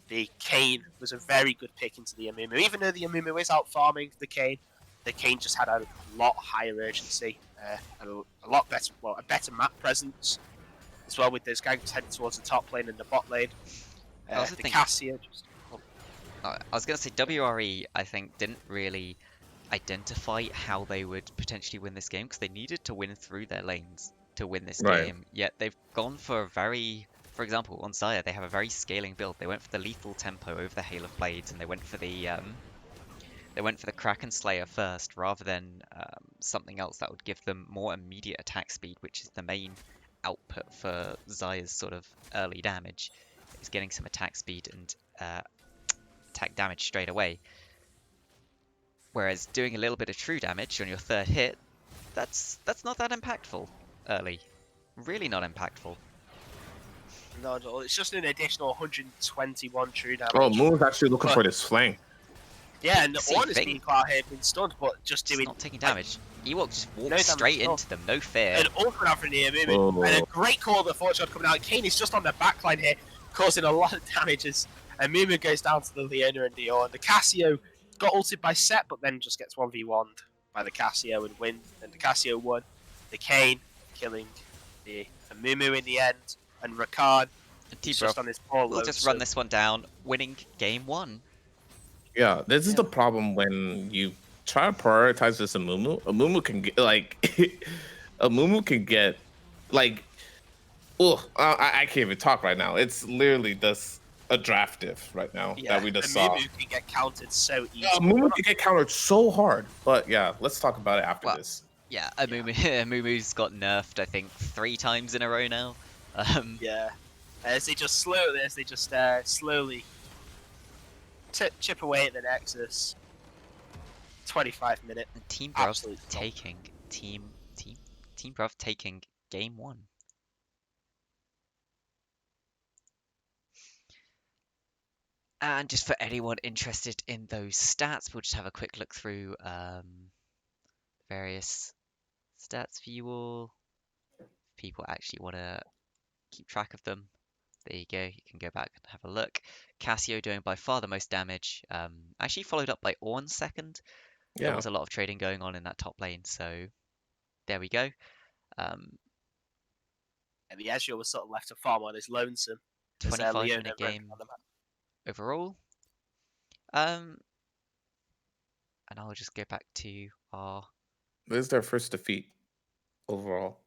The Kane was a very good pick into the Amumu. Even though the Amumu is out farming the Kane just had a lot higher urgency, and a lot better, a better map presence as well, with those gangs heading towards the top lane and the bot lane. I also The think- Cassia just... I was going to say, WRE, I think, didn't really identify how they would potentially win this game because they needed to win through their lanes to win this Right. game. Yet they've gone for a very, for example, on Xayah, they have a very scaling build. They went for the lethal tempo over the Hail of Blades, and they went for the Kraken Slayer first, rather than something else that would give them more immediate attack speed, which is the main output for Xayah's sort of early damage, is getting some attack speed and attack damage straight away. Whereas doing a little bit of true damage on your third hit, that's not that impactful early. Really not impactful. No, it's just an additional 121 true damage. Oh, Moon's actually looking for this flank. Yeah, and the See, Ornn is Ving- being quite hit, been stunned, but just Just doing not taking damage. Ewok just walks damage straight at all. into them, no fear. an ultimate out from the Amumu, Oh. and a great call of the fortune shot coming out. Kane is just on the backline here, causing a lot of damage as Amumu goes down to the Leona and the Ornn. The Casio got ulted by Set, but then just gets 1v1'd by the Casio and win. And the Casio won. The Kane killing the Amumu in the end, and Rakan And is T-Bro, just on his poor we'll low, just so- run this one down, winning game 1. Yeah, this is the problem when you try to prioritize this Amumu. Amumu can get Amumu can get like, I can't even talk right now. It's literally just a draft diff right now that we just saw. Amumu can get counted so easily. Amumu can get countered so hard, but yeah, let's talk about it after Well, this. Yeah, Amumu's got nerfed, I think, 3 times in a row now. Yeah, as they just slowly chip away at the Nexus. 25-minute. And Team Bruv Absolute top. taking Team Bruv taking game 1. And just for anyone interested in those stats, we'll just have a quick look through various stats for you all. If people actually want to keep track of them, there you go. You can go back and have a look. Casio doing by far the most damage. Actually followed up by Ornn second. There Yeah, was a lot of trading going on in that top lane, so there we go. And the Ezreal was sort of left to farm on his lonesome. as, 25 Leona minute ran game on the map. overall. And I'll just go back to our this is their first defeat overall.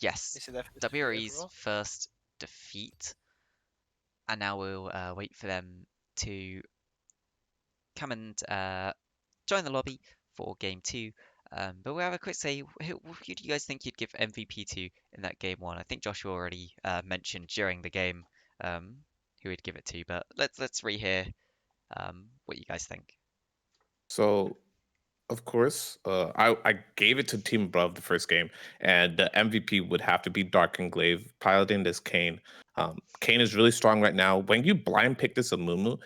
yes, This is their first WRE's overall. first defeat, and now we'll wait for them to come and join the lobby for game 2. But we'll have a quick say. Who do you guys think you'd give MVP to in that game one? I think Joshua already mentioned during the game who he'd give it to, but let's rehear what you guys think. So, of course, I gave it to Team Bruv the first game, and the MVP would have to be Dark Glaive piloting this Kane. Kane is really strong right now. When you blind pick this Amumu,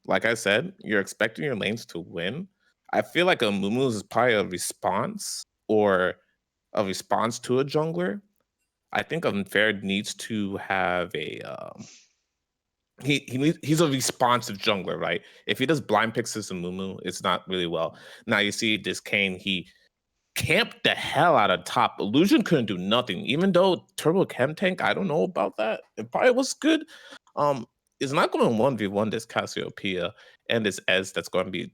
like I said, you're expecting your lanes to win. I feel like Amumu is probably a response to a jungler. I think Unfair needs to have a he's a responsive jungler, right? If he does blind picks as a Mumu, it's not really well. Now you see this Kane, he camped the hell out of top. Illusion couldn't do nothing, even though Turbo Chem Tank, I don't know about that. It probably was good. Um, it's not going to 1v1 this Cassiopeia and this Ez that's going to be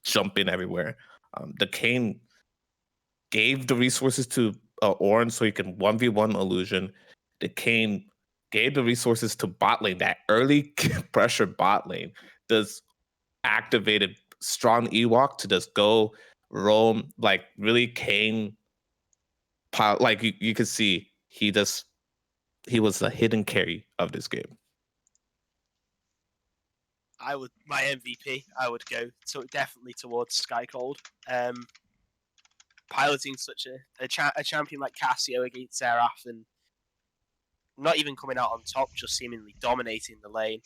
jumping everywhere. The Kane gave the resources to Orin so he can 1v1 Illusion. The Kane gave the resources to bot lane, that early pressure bot lane. Does activated strong Ewok to just go roam, like really Kane. Like you could see, he was the hidden carry of this game. My MVP, I would go definitely towards Sky Cold. Piloting such a champion like Cassio against Seraph and not even coming out on top, just seemingly dominating the lane.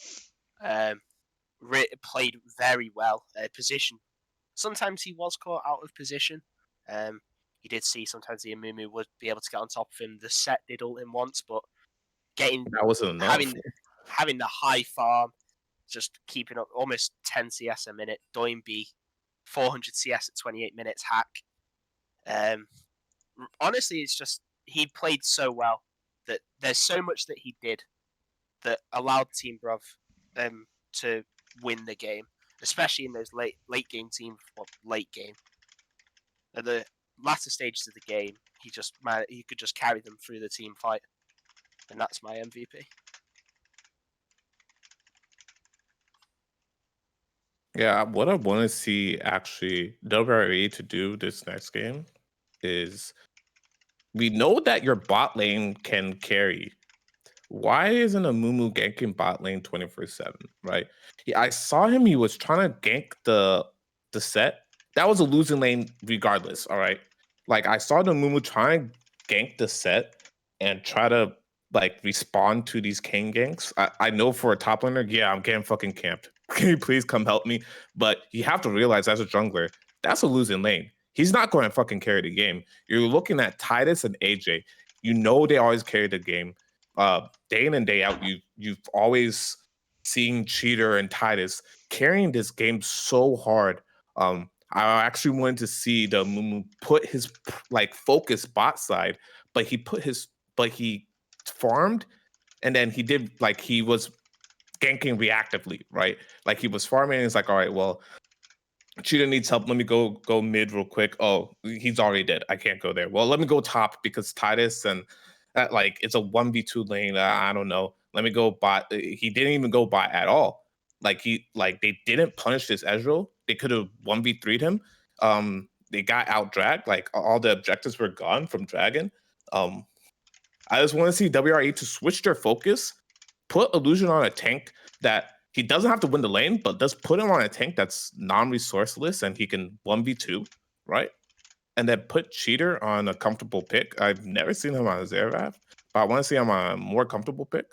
Played very well. Position. Sometimes he was caught out of position. You did see sometimes the Amumu would be able to get on top of him. The set did ult him once, but That wasn't enough. Having the high farm, just keeping up almost 10 CS a minute. Doinby, 400 CS at 28 minutes hack. Honestly, it's just he played so well that there's so much that he did that allowed Team Bruv to win the game, especially in those late game late game. At the latter stages of the game, he could just carry them through the team fight, and that's my MVP. Yeah, what I want to see actually WRE to do this next game is, we know that your bot lane can carry. Why isn't a Mumu ganking bot lane 24/7? Right? I saw him. He was trying to gank the set. That was a losing lane regardless. All right. Like I saw the Mumu try and gank the set and try to like respond to these Kane ganks. I know for a top laner, yeah, I'm getting fucking camped. Can you please come help me? But you have to realize as a jungler, that's a losing lane. He's not going to fucking carry the game. You're looking at Titus and AJ. You know they always carry the game. Day in and day out, you've always seen Cheater and Titus carrying this game so hard. I actually wanted to see the Mumu put his like focus bot side, but he farmed, and then he was ganking reactively, right? Like he was farming, and it's like, all right, well, Cheetah needs help. Let me go mid real quick. Oh, he's already dead. I can't go there. Well, let me go top because Titus and like it's a 1v2 lane. I don't know. Let me go bot. He didn't even go bot at all. They didn't punish this Ezreal. They could have 1v3'd him. They got out dragged. Like all the objectives were gone from Dragon. I just want to see WRE to switch their focus, put Illusion on a tank that he doesn't have to win the lane, but does put him on a tank that's non-resourceless and he can 1v2, right? And then put Cheater on a comfortable pick. I've never seen him on a Zerath, but I want to see him on a more comfortable pick.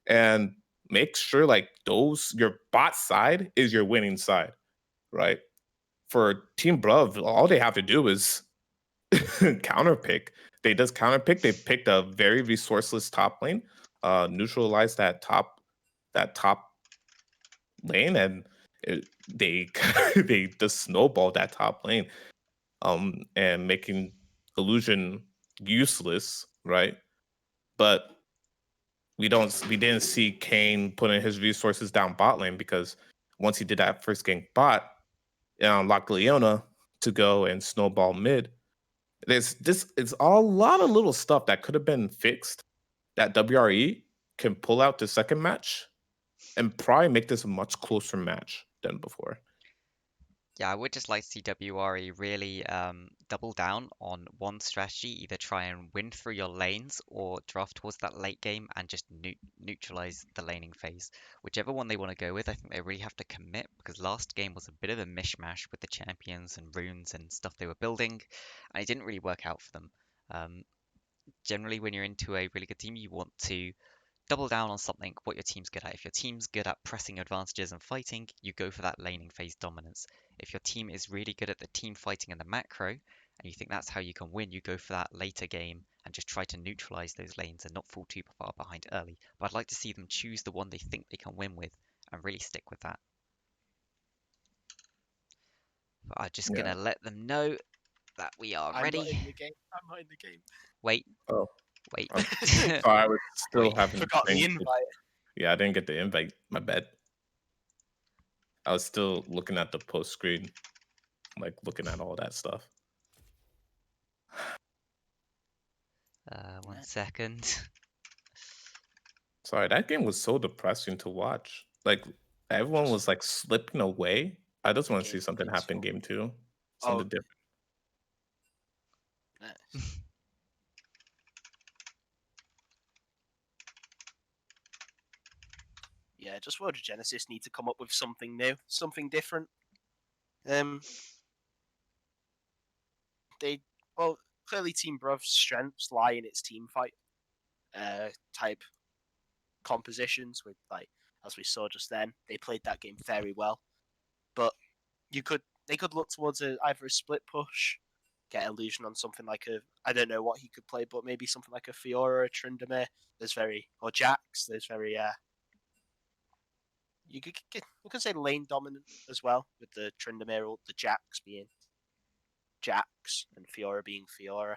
And make sure like your bot side is your winning side, right? For Team Bruv, all they have to do is counter pick. They just counter pick. They picked a very resourceless top lane, neutralize that top lane, and they just snowballed that top lane, and making Illusion useless, right? But we didn't see Kane putting his resources down bot lane, because once he did that first gank bot, locked Leona to go and snowball mid. It's a lot of little stuff that could have been fixed that WRE can pull out the second match and probably make this a much closer match than before. Yeah, I would just like to see WRE really double down on one strategy, either try and win through your lanes or draft towards that late game and just neutralize the laning phase. Whichever one they want to go with, I think they really have to commit because last game was a bit of a mishmash with the champions and runes and stuff they were building, and it didn't really work out for them. Generally, when you're into a really good team, you want to double down on something what your team's good at. If your team's good at pressing advantages and fighting, you go for that laning phase dominance. If your team is really good at the team fighting and the macro, and you think that's how you can win, you go for that later game and just try to neutralize those lanes and not fall too far behind early. But I'd like to see them choose the one they think they can win with and really stick with that. But I'm just Yeah. gonna let them know that we are I'm not ready. in the game. I'm not in the game. Wait, Oh, wait. so I was still Wait. having Forgot the things- invite. Yeah, I didn't get the invite. My bad. I was still looking at the post screen, like looking at all that stuff. 1 second. Sorry, that game was so depressing to watch. Like everyone was like slipping away. I just want to see Game something two. happen game 2. Oh. Something different. Nice. Yeah, just World of Genesis need to come up with something new, something different. Clearly Team Bruv's strengths lie in its team fight type compositions with, like, as we saw just then, they played that game very well. But they could look towards either a split push, get Illusion on something like I don't know what he could play, but maybe something like a Fiora, a Tryndamere. Or Jax. There's very you could say lane dominant as well, with the Tryndamere ult, the Jax being Jax and Fiora being Fiora.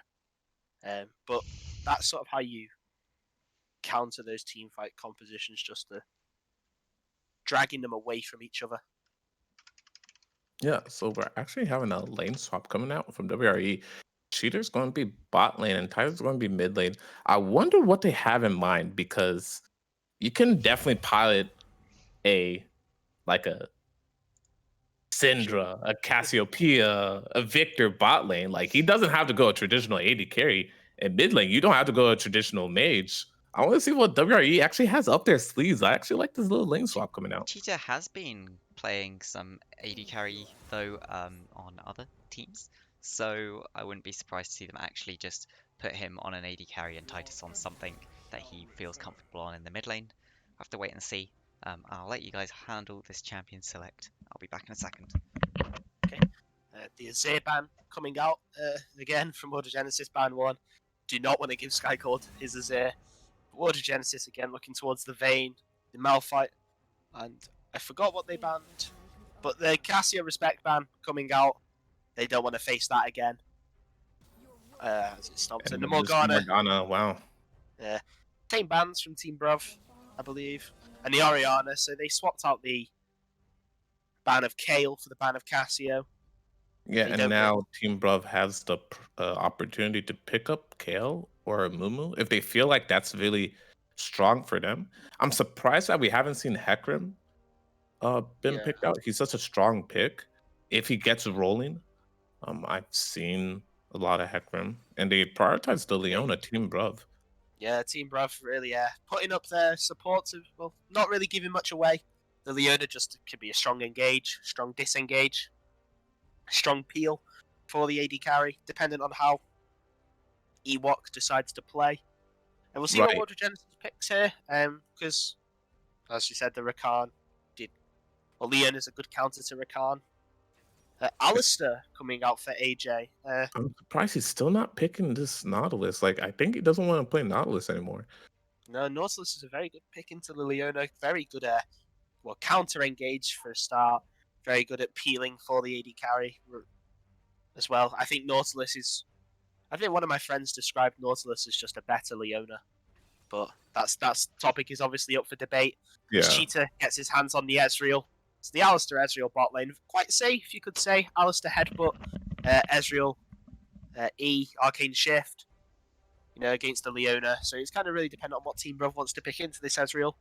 But that's sort of how you counter those team fight compositions, just dragging them away from each other. Yeah, so we're actually having a lane swap coming out from WRE. Cheater's going to be bot lane and Tyler's going to be mid lane. I wonder what they have in mind because you can definitely pilot a Syndra, a Cassiopeia, a Victor bot lane. Like he doesn't have to go a traditional AD carry. In mid lane, you don't have to go a traditional mage. I want to see what WRE actually has up their sleeves. I actually like this little lane swap coming out. Cheetah has been playing some AD carry though on other teams, so I wouldn't be surprised to see them actually just put him on an AD carry and Titus on something that he feels comfortable on in the mid lane. I have to wait and see. I'll let you guys handle this champion select. I'll be back in a second. Okay. The Azir ban coming out again from World of Genesis ban 1. Do not want to give Skycord his Azir. World of Genesis again looking towards the Vayne, the Malphite, and I forgot what they banned. But the Cassia Respect ban coming out. They don't want to face that again. As it stops. And the Morgana. Wow. Same bans from Team Bruv, I believe. And the Oriana, so they swapped out the ban of Kale for the ban of Cassio. Yeah, They and don't now Team Bruv has the opportunity to pick up Kale or Mumu if they feel like that's really strong for them. I'm surprised that we haven't seen Hecarim been picked out. He's such a strong pick. If he gets rolling, I've seen a lot of Hecarim, and they prioritize the Leona, Team Bruv. Yeah, Team Bruv really putting up their support to, well, not really giving much away. The Leona just could be a strong engage, strong disengage, strong peel for the AD carry, depending on how Ewok decides to play. And we'll see what World of Genesis picks here, because, as you said, the Rakan Leon is a good counter to Rakan. Alistair coming out for AJ. I'm surprised he's still not picking this Nautilus. Like, I think he doesn't want to play Nautilus anymore. No, Nautilus is a very good pick into the Leona. Very good counter engage for a start. Very good at peeling for the AD carry as well. I think one of my friends described Nautilus as just a better Leona. But that's topic is obviously up for debate. Yeah. As Cheetah gets his hands on the Ezreal. It's the Alistair Ezreal bot lane. Quite safe, you could say. Alistair headbutt, Ezreal, E, Arcane Shift, against the Leona. So it's kind of really dependent on what Team Bruv wants to pick into this Ezreal.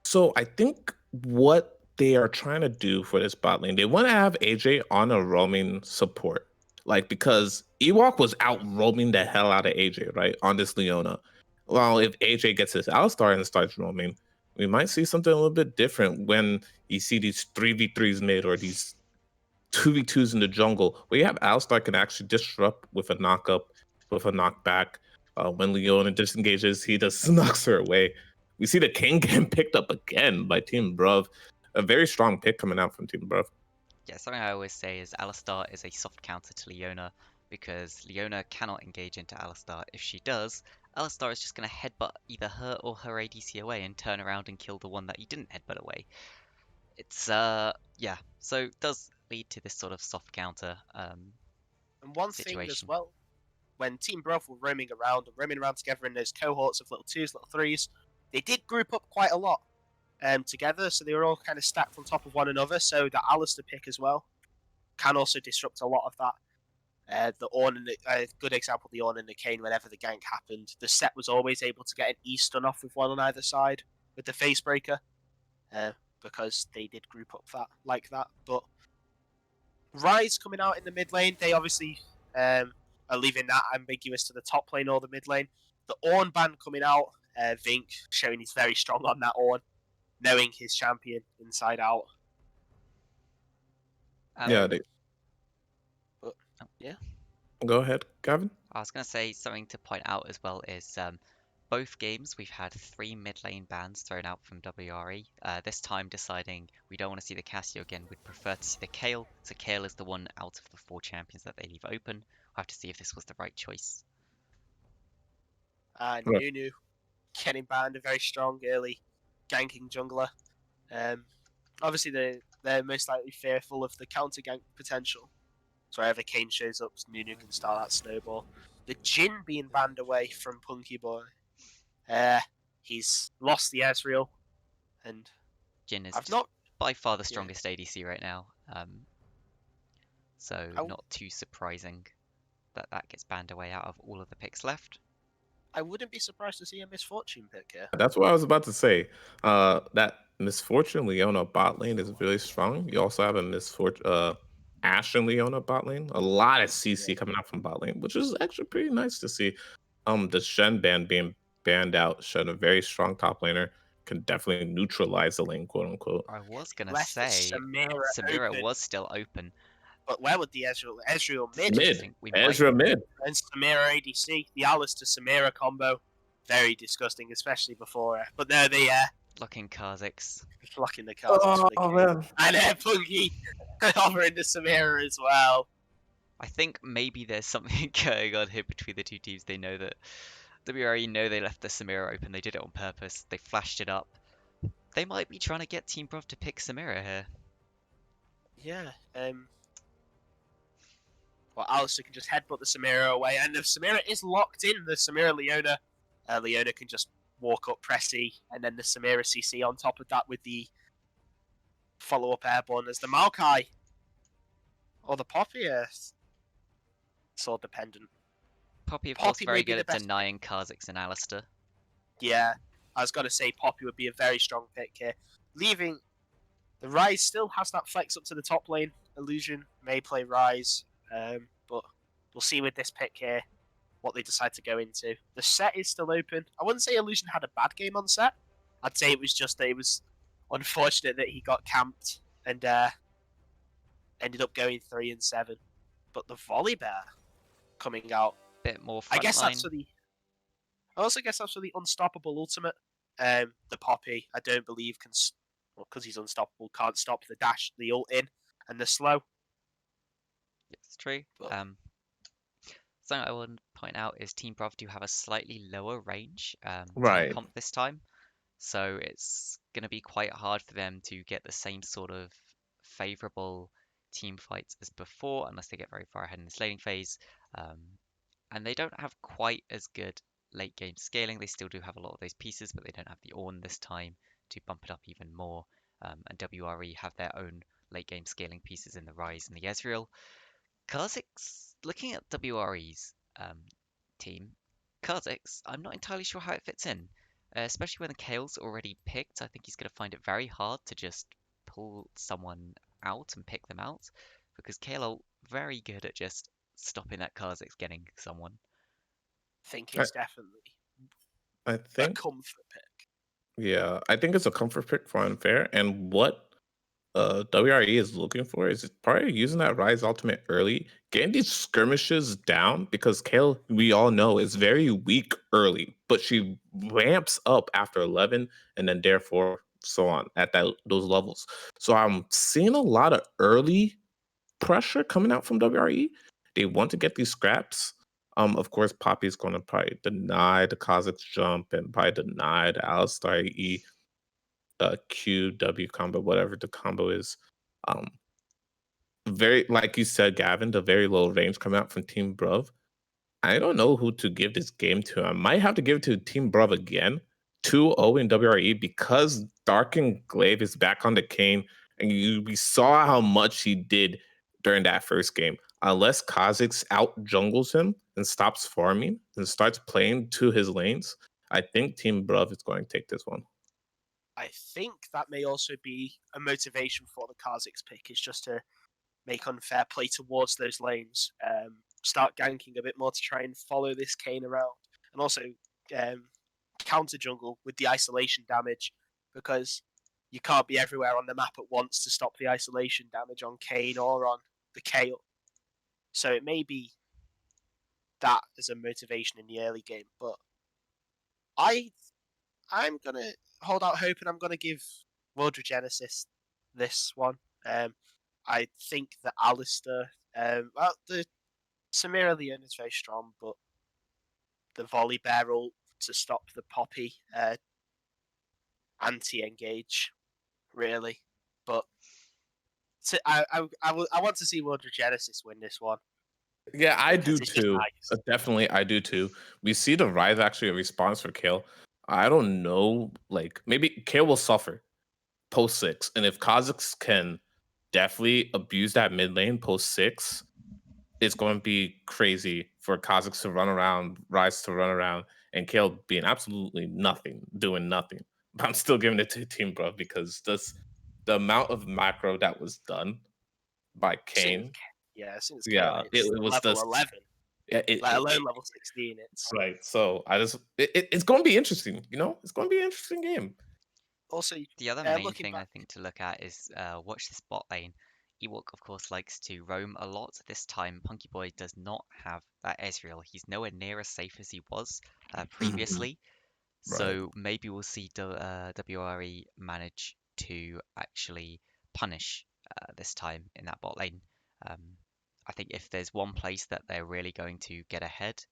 So I think what they are trying to do for this bot lane. They want to have AJ on a roaming support, like because Ewok was out roaming the hell out of AJ, right, on this Leona. Well, if AJ gets his Alistar and starts roaming, we might see something a little bit different when you see these 3v3s made or these 2v2s in the jungle, where you have Alistar can actually disrupt with a knockup, with a knockback. When Leona disengages, he just knocks her away. We see the King getting picked up again by Team Bruv. A very strong pick coming out from Team Bruv. Yeah, something I always say is Alistar is a soft counter to Leona because Leona cannot engage into Alistar. If she does, Alistar is just going to headbutt either her or her ADC away and turn around and kill the one that you didn't headbutt away. It's yeah, so it does lead to this sort of soft counter And one thing as situation. well, when Team Bruv were roaming around together in those cohorts of little twos, little threes, they did group up quite a lot together, so they were all kind of stacked on top of one another. So the Alistair pick as well can also disrupt a lot of that. The Ornn and the good example, the Ornn and the Kane. Whenever the gank happened, the set was always able to get an E stun off with one on either side with the face breaker, because they did group up that like that. But Rise coming out in the mid lane, they obviously are leaving that ambiguous to the top lane or the mid lane. The Ornn ban coming out, Vink showing he's very strong on that Ornn, knowing his champion inside out. Yeah, But yeah, go ahead, Gavin. I was going to say something to point out as well is both games we've had 3 mid lane bans thrown out from WRE. This time deciding we don't want to see the Cassio again, we'd prefer to see the Kayle. So Kayle is the one out of the 4 champions that they leave open. We'll have to see if this was the right choice. Right. Nunu getting banned, a very strong early ganking jungler. Obviously, they're most likely fearful of the counter gank potential. So wherever Kane shows up, Nunu can start that snowball. The Jin being banned away from Punky Boy. He's lost the Ezreal, and Jhin is I've not. by far the strongest ADC right now. So not too surprising that that gets banned away out of all of the picks left. I wouldn't be surprised to see a Misfortune pick here. That's what I was about to say. That Misfortune Leona bot lane is really strong. You also have a Misfortune Ashe and Leona bot lane. A lot of CC coming out from bot lane, which is actually pretty nice to see. The Shen ban being banned out. Shen, a very strong top laner, can definitely neutralize the lane, quote unquote. I was gonna Left the say Samira open. was still open. But where would the Ezreal mid? Ezreal mid. And Samira ADC, the Alistair Samira combo. Very disgusting, especially before. But no, they Locking Kha'Zix. locking the cards. Oh man. And Punky offering the Samira as well. I think maybe there's something going on here between the two teams. They know that WRE know they left the Samira open. They did it on purpose. They flashed it up. They might be trying to get Team Bruv to pick Samira here. Yeah. Well, Alistair can just headbutt the Samira away, and if Samira is locked in, the Samira Leona, Leona can just walk up, press E, and then the Samira CC on top of that with the follow-up airborne as the Maokai or the Poppy sword dependent. Poppy, of course, very good at denying Kha'Zix and Alistair. Yeah, I was going to say Poppy would be a very strong pick here. Leaving the Rise still has that flex up to the top lane. Illusion may play Rise, but we'll see with this pick here what they decide to go into. The set is still open. I wouldn't say Illusion had a bad game on set. I'd say it was just that it was unfortunate that he got camped and ended up going 3-7. But the Volibear coming out, Bit more I guess frontline. that's for the. I also guess that's for the unstoppable ultimate. The Poppy, I don't believe can, because he's unstoppable, can't stop the dash, the ult in, and the slow. It's true. But- Something I want to point out is Team Bruv do have a slightly lower range Right. team comp this time, so it's going to be quite hard for them to get the same sort of favorable team fights as before, unless they get very far ahead in the slating phase. And they don't have quite as good late game scaling. They still do have a lot of those pieces, but they don't have the Ornn this time to bump it up even more. And WRE have their own late game scaling pieces in the Rise and the Ezreal. Kha'Zix, looking at WRE's team, Kha'Zix, I'm not entirely sure how it fits in, especially when the Kale's already picked. I think he's going to find it very hard to just pull someone out and pick them out, because Kale are very good at just stopping that Kha'Zix getting someone. I think I, it's definitely I a think, comfort pick. yeah, I think it's a comfort pick for unfair. And what WRE is looking for is probably using that Rise Ultimate early, getting these skirmishes down because Kale, we all know, is very weak early, but she ramps up after 11 and then therefore so on at those levels. So I'm seeing a lot of early pressure coming out from WRE. They want to get these scraps. Of course, Poppy's going to probably deny the Kha'Zix jump and probably deny the Alistar E QW combo, whatever the combo is. Um, very like you said, Gavin, the very low range coming out from Team Bruv. I don't know who to give this game to. I might have to give it to Team Bruv again. 2-0 in WRE because Darken Glaive is back on the cane, and we saw how much he did during that first game. Unless Kha'Zix out jungles him and stops farming and starts playing to his lanes, I think Team Bruv is going to take this one. I think that may also be a motivation for the Kha'Zix pick, is just to make unfair play towards those lanes, start ganking a bit more to try and follow this Kane around, and also counter jungle with the isolation damage, because you can't be everywhere on the map at once to stop the isolation damage on Kane or on the Kale. So it may be that as a motivation in the early game, but I'm gonna hold out hope and I'm gonna give World Regenesis this one. I think that Alistair, well, the Samira Leon is very strong, but the volley barrel to stop the Poppy anti-engage, really. But I want to see World Regenesis win this one. Yeah, I do Because it's just too. nice. Definitely, I do too. We see the rise actually a response for Kale. I don't know, like maybe Kale will suffer post 6, and if Kha'Zix can definitely abuse that mid lane post 6, it's going to be crazy for Kha'Zix to run around, Rise to run around, and Kale being absolutely nothing, doing nothing. But I'm still giving it to Team Bro because the amount of macro that was done by Since, Kane, since Kale yeah, hits it was level just 11, yeah, let alone level 16, it's right. So I just it's going to be interesting. It's going to be an interesting game. also The other main looking thing I back. think to look at is watch this bot lane. Ewok, of course, likes to roam a lot. This time, Punky Boy does not have that Ezreal. He's nowhere near as safe as he was previously. Right. So maybe we'll see WRE manage to actually punish this time in that bot lane. Um, I think if there's one place that they're really going to get ahead,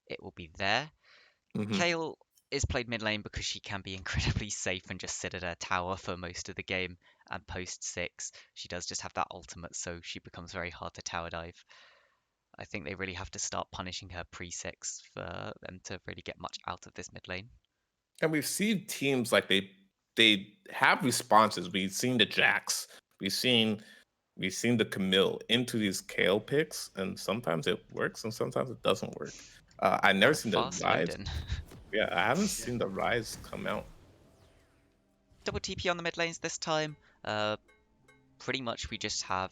it will be there. Mm-hmm. Kayle is played mid lane because she can be incredibly safe and just sit at her tower for most of the game. And post 6, she does just have that ultimate, so she becomes very hard to tower dive. I think they really have to start punishing her pre 6 for them to really get much out of this mid lane. And we've seen teams like they have responses. We've seen the Jax. We've seen the Camille into these Kale picks, and sometimes it works and sometimes it doesn't work. I never seen the Fast rise. loading. Yeah, I haven't seen the rise come out. Double TP on the mid lanes this time. Pretty much we just have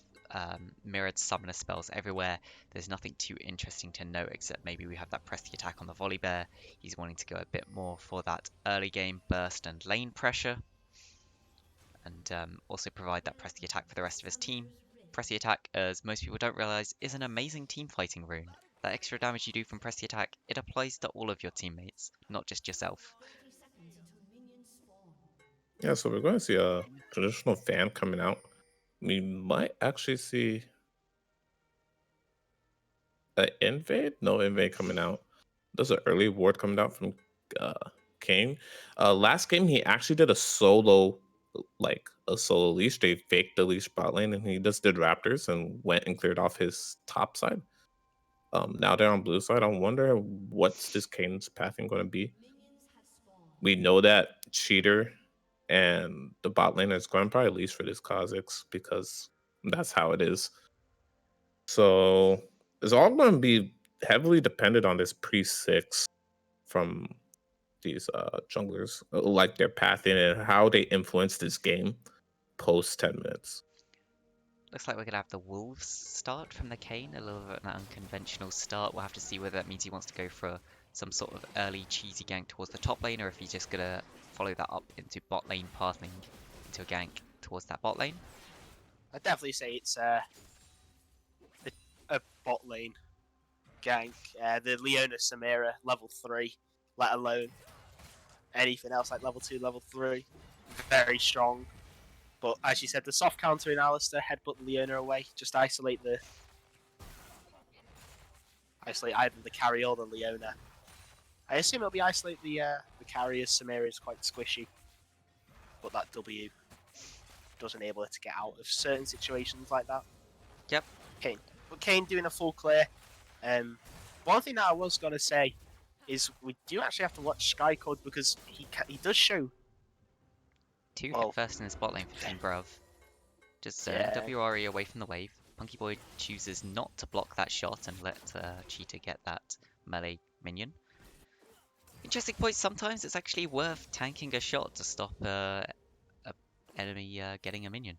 mirrored summoner spells everywhere. There's nothing too interesting to note except maybe we have that press the attack on the volley bear. He's wanting to go a bit more for that early game burst and lane pressure. And also provide that press the attack for the rest of his team. Press the attack, as most people don't realize, is an amazing team fighting rune. That extra damage you do from press the attack, it applies to all of your teammates, not just yourself. Yeah, so we're going to see a traditional fan coming out. We might actually see an invade. No invade coming out. There's an early ward coming out from uh, Kane. Last game he actually did a solo leash. They faked the leash bot lane and he just did Raptors and went and cleared off his top side. Now they're on blue side. I wonder what's this Kane's pathing going to be. We know that Cheater and the bot lane is going to probably leash for this Kha'Zix because that's how it is. So it's all going to be heavily dependent on this pre-6 from these junglers, like their pathing and how they influence this game. post 10 minutes. Looks like we're going to have the Wolves start from the Kane, a little bit of an unconventional start. We'll have to see whether that means he wants to go for some sort of early cheesy gank towards the top lane, or if he's just going to follow that up into bot lane, pathing into a gank towards that bot lane. I'd definitely say it's a bot lane gank. The Leona Samira level 3, let alone anything else like level 2, level 3. Very strong. But as you said, the soft counter in Alistair, headbutt the Leona away, just isolate either the carry or the Leona. I assume it'll be isolate the carry, as Samira is quite squishy. But that W does enable her to get out of certain situations like that. Yep. Kane. But Kane doing a full clear. One thing that I was going to say is we do actually have to watch Skycode, because he does show... Two hit first in the spot lane for Team Bruv. Just WRE away from the wave. Punky Boy chooses not to block that shot and let Cheetah get that melee minion. Interesting point, sometimes it's actually worth tanking a shot to stop a enemy getting a minion.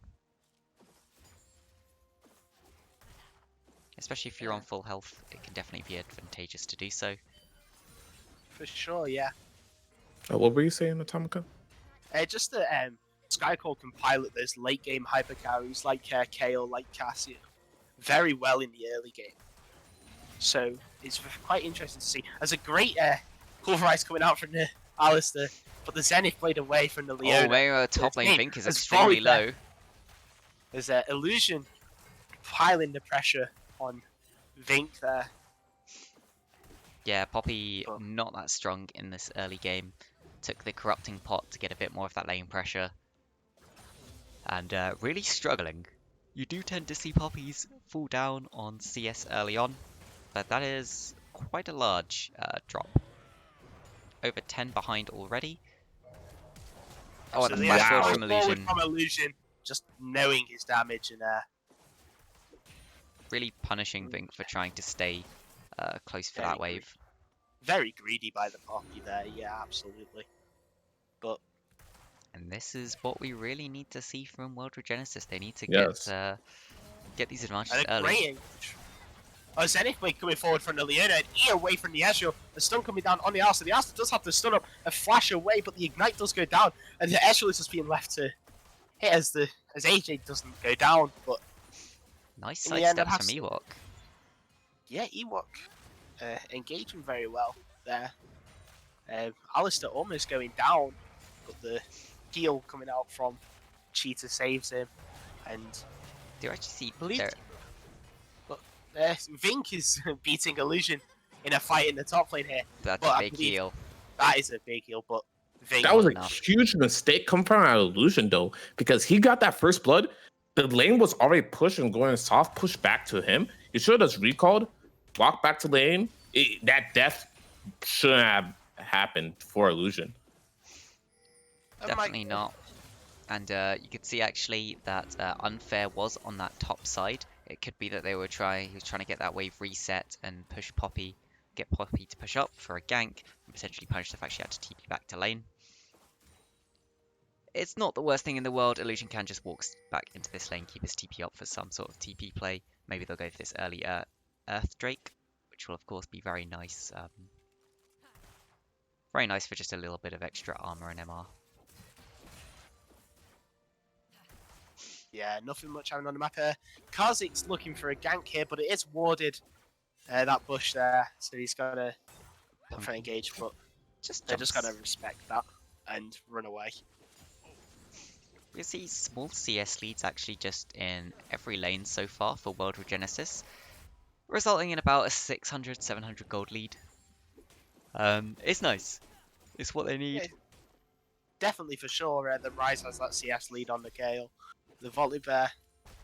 Especially if you're on full health, it can definitely be advantageous to do so. For sure, yeah. What were you saying, Atomika? Just that Skycall can pilot those late game hyper carries like Kale, like Cassian, very well in the early game. So it's quite interesting to see. There's a great pulverize coming out from the Alistair, but the Zenith played away from the Leona. Oh, Mayo top lane Vink is extremely low. There's an Illusion piling the pressure on Vink there. Yeah, Poppy not that strong in this early game. Took the corrupting pot to get a bit more of that lane pressure. And really struggling. You do tend to see Poppies fall down on CS early on, but that is quite a large drop. Over 10 behind already. Oh, and the flash forward from Illusion. From Illusion, just knowing his damage and really punishing Vink for trying to stay close for that wave. Very greedy by the Poppy there, yeah, absolutely. And this is what we really need to see from World Regenesis. They need to get these advantages early. Zenith Blade coming forward from the Leona and E away from the Ezreal. The stun coming down on the Alistair. The Alistair does have the stun up and flash away, but the Ignite does go down. And the Ezreal is just being left to hit as AJ doesn't go down. But nice sidestep from Ewok. Yeah, Ewok engaging very well there. Alistair almost going down, but the heal coming out from Cheetah saves him. And do you actually see Vink is beating Illusion in a fight in the top lane here. That's a big heal. That is a big heal, but Vink... That was a huge mistake coming from Illusion, though, because he got that first blood. The lane was already pushed and going soft push back to him. He should have just recalled, walked back to lane. That death shouldn't have happened for Illusion. Definitely not. And you could see actually that Unfair was on that top side. It could be that he was trying to get that wave reset and push Poppy, get Poppy to push up for a gank, and potentially punish the fact she had to TP back to lane. It's not the worst thing in the world. Illusion can just walk back into this lane, keep his TP up for some sort of TP play. Maybe they'll go for this early Earth Drake, which will of course be very nice. Very nice for just a little bit of extra armor and MR. Yeah, nothing much happening on the map here. Kazik's looking for a gank here, but it is warded, that bush there, so he's got to engage, but they're just going to respect that and run away. You see small CS leads actually just in every lane so far for World Regenesis, resulting in about a 600-700 gold lead. It's nice. It's what they need. Yeah, definitely, for sure. The Rise has that CS lead on the Gale. The Volibear,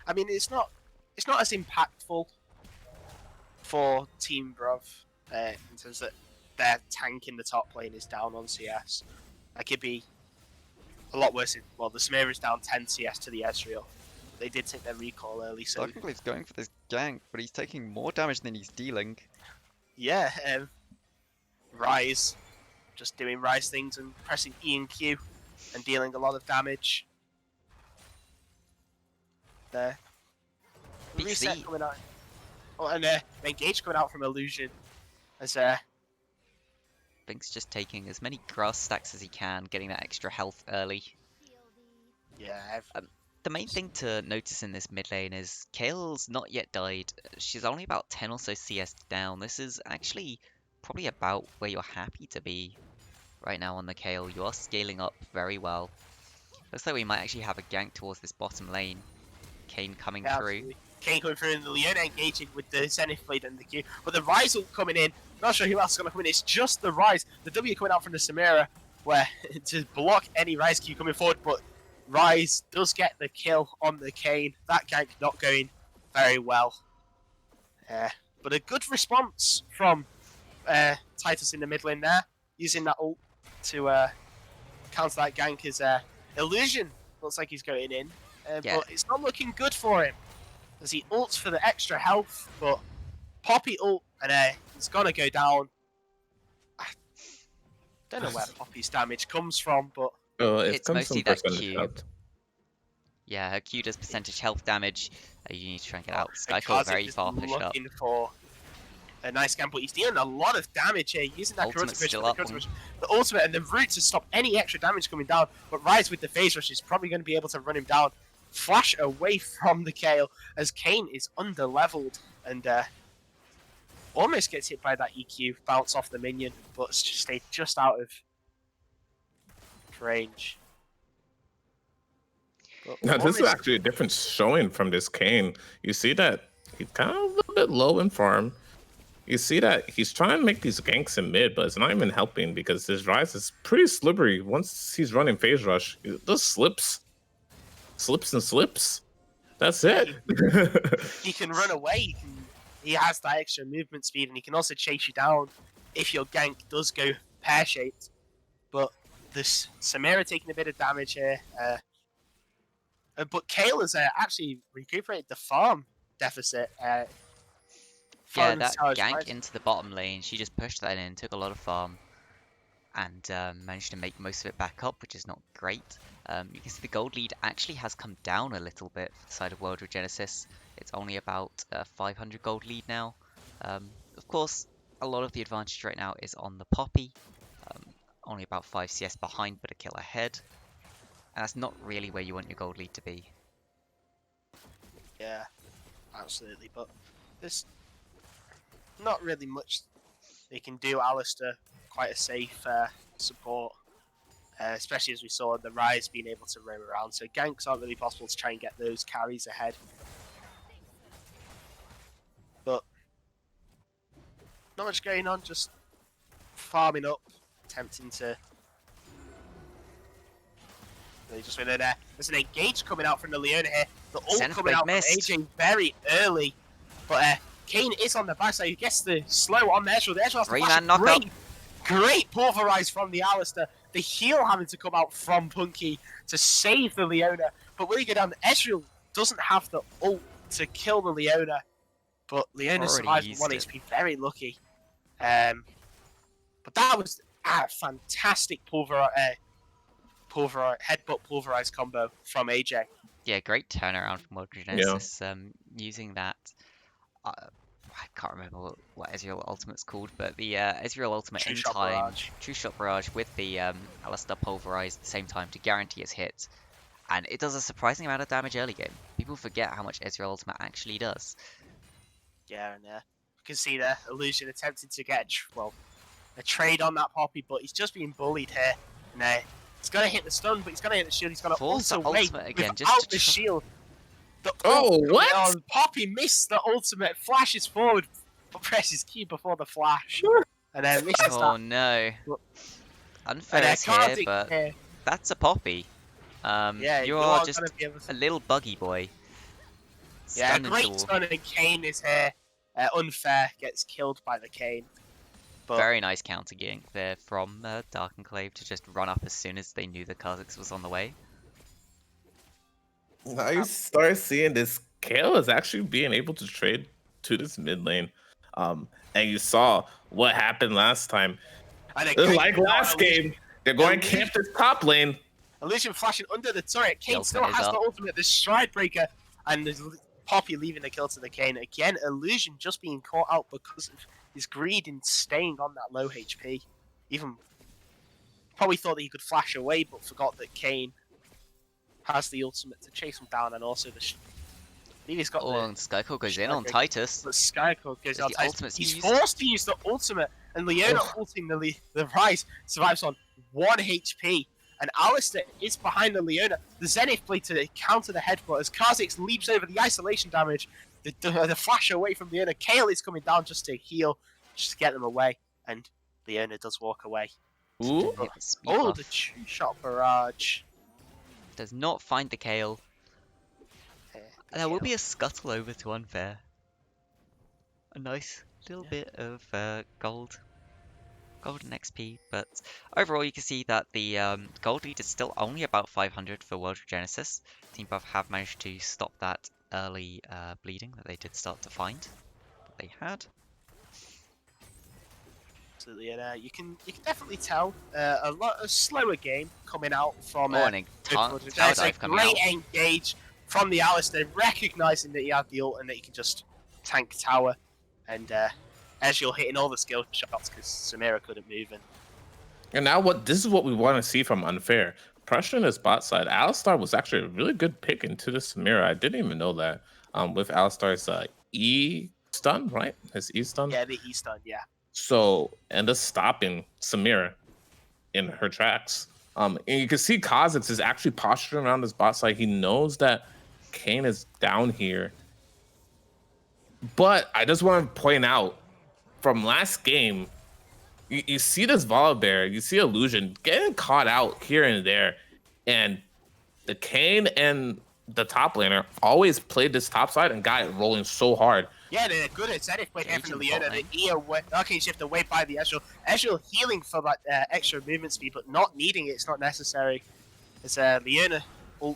I mean, it's not as impactful for Team Bruv in terms that their tank in the top lane is down on CS. Like, it'd be a lot worse. The Samira is down 10 CS to the Ezreal. They did take their recall early, so... Technically he's going for this gank, but he's taking more damage than he's dealing. Yeah, Rise, just doing Rise things and pressing E and Q and dealing a lot of damage. Reset BC. coming out. Oh, and engage coming out from Illusion. As Bink's just taking as many grass stacks as he can, getting that extra health early. yeah, The main thing to notice in this mid lane is Kale's not yet died. She's only about 10 or so CS down. This is actually probably about where you're happy to be right now on the Kale. You are scaling up very well. Looks like we might actually have a gank towards this bottom lane. Kane coming through. absolutely. Kane coming through and the Leona engaging with the Zenith Blade and the Q. But the Rise ult coming in. Not sure who else is going to come in. It's just the Rise. The W coming out from the Samira where to block any Rise Q coming forward. But Rise does get the kill on the Kane. That gank not going very well. But a good response from Titus in the mid lane there. Using that ult to counter that gank as Illusion looks like he's going in. Yeah. But it's not looking good for him. As he ults for the extra health, but Poppy ult and he's gonna go down. I don't know where Poppy's damage comes from, but It It's comes mostly from that percentage Q. health. Yeah, her Q does percentage health damage. You need to try and get out. and Skyfall Kazik very is far pushed up. looking for a nice scam, but he's dealing a lot of damage here using that Ultimate's corrupted push, still up. the ultimate and the root to stop any extra damage coming down. But Rise with the phase rush is probably going to be able to run him down. Flash away from the Kale as Kane is under leveled and almost gets hit by that EQ, bounce off the minion, but stayed just out of range. But Now, this is almost- actually a different showing from this Kane. You see that he's kind of a little bit low in farm. You see that he's trying to make these ganks in mid, but it's not even helping because his Rise is pretty slippery. Once he's running phase rush, it just slips and slips. That's it. he can run away. He has that extra movement speed, and he can also chase you down if your gank does go pear-shaped. But this Samira taking a bit of damage here. But Kale has actually recuperated the farm deficit. Yeah, farming that Sarah's gank Rise. into the bottom lane, she just pushed that in, took a lot of farm, and managed to make most of it back up, which is not great. You can see the gold lead actually has come down a little bit for the side of World Regenesis. It's only about 500 gold lead now. Of course, a lot of the advantage right now is on the Poppy. Only about 5 CS behind, but a kill ahead. And that's not really where you want your gold lead to be. Yeah, absolutely. But there's not really much they can do. Alistair, quite a safe support. Especially as we saw the Rise being able to roam around. So ganks aren't really possible to try and get those carries ahead. But not much going on, just farming up, attempting to... They just went in there. There's an engage coming out from the Leona here. The ult Zenith coming Blade out missed. from AJ very early. But Kane is on the backside. He gets the slow on the Ezreal. The Ezreal has to Three flash. man knock-up. Great pulverize from the Alistair. The heal having to come out from Punky to save the Leona. But will he go down? The Ezreal doesn't have the ult to kill the Leona. But Leona Already survives with used 1 it. HP. Very lucky. But that was a fantastic headbutt pulverize combo from AJ. Yeah, great turnaround from World Regenesis. Using that, I can't remember what Ezreal Ultimate's called, but the Ezreal Ultimate True in Shot time, Barrage. True Shot Barrage with the Alistair Pulverize at the same time to guarantee its hit. And it does a surprising amount of damage early game. People forget how much Ezreal Ultimate actually does. Yeah, and you can see the Illusion attempting to get a trade on that Poppy, but he's just being bullied here. And he's going to hit the stun, but he's going to hit the shield. He's going to Force the ult away ultimate again, without just to the try- shield. The Oh, ult coming what? on. Poppy missed the ultimate, flashes forward, but presses Q before the flash. And then misses Oh that. no. But- Unfairness here, Kartik but here. that's a Poppy. Yeah, you are are just gonna be able to... a little buggy boy. Yeah, Stun great until- stun, and Kane is here. Unfair, gets killed by the Kane. But Very nice counter gank there from Dark Enclave to just run up as soon as they knew the Kha'Zix was on the way. Now you start seeing this Kale is actually being able to trade to this mid lane. And you saw what happened last time. and then Like Kane- last game, they're going to camp this top lane. Illusion flashing under the turret. Kane The still ultimate is has the up. ultimate, the Stride Breaker. and Poppy leaving the kill to the Kane. Again, Illusion just being caught out because of his greed in staying on that low HP. Even probably thought that he could flash away, but forgot that Kane has the ultimate to chase him down, and also the. I believe he's got Oh, and Skyco goes in on Strike. Titus. But Skyco goes out. He's used. forced to use the ultimate, and Leona ulting the Rise survives on 1 HP. And Alistair is behind the Leona. The Zenith blade to counter the headbutt as Kha'Zix leaps over the isolation damage. The flash away from Leona. Kale is coming down just to heal, just to get them away. And Leona does walk away. Ooh. The 2-shot barrage. Does not find the Kale. There will be a scuttle over to Unfair. A nice little bit of golden XP, but overall you can see that the gold lead is still only about 500 for World Regenesis. Team Bruv have managed to stop that early bleeding that they did start to find. That they had. Absolutely, and you can definitely tell a slower game coming out from. There's a great engage from the Alistair, recognizing that he had the ult and that he can just tank tower, and Ezreal hitting all the skill shots because Samira couldn't move. And now this is what we want to see from Unfair. Pressure in his bot side. Alistar was actually a really good pick into the Samira. I didn't even know that. With Alistar's E stun, right? His E stun. Yeah, the E stun. Yeah. So and just stopping Samira in her tracks. And you can see Kha'Zix is actually posturing around his bot side. He knows that Kane is down here. But I just want to point out from last game, you see this Volibear, you see Illusion getting caught out here and there. And the Kane and the top laner always played this top side and got it rolling so hard. Yeah, they're good at Zenith played here from the Leona. The E arcane shift away by the Ezreal. Ezreal healing for that extra movement speed, but not needing it. It's not necessary. As Leona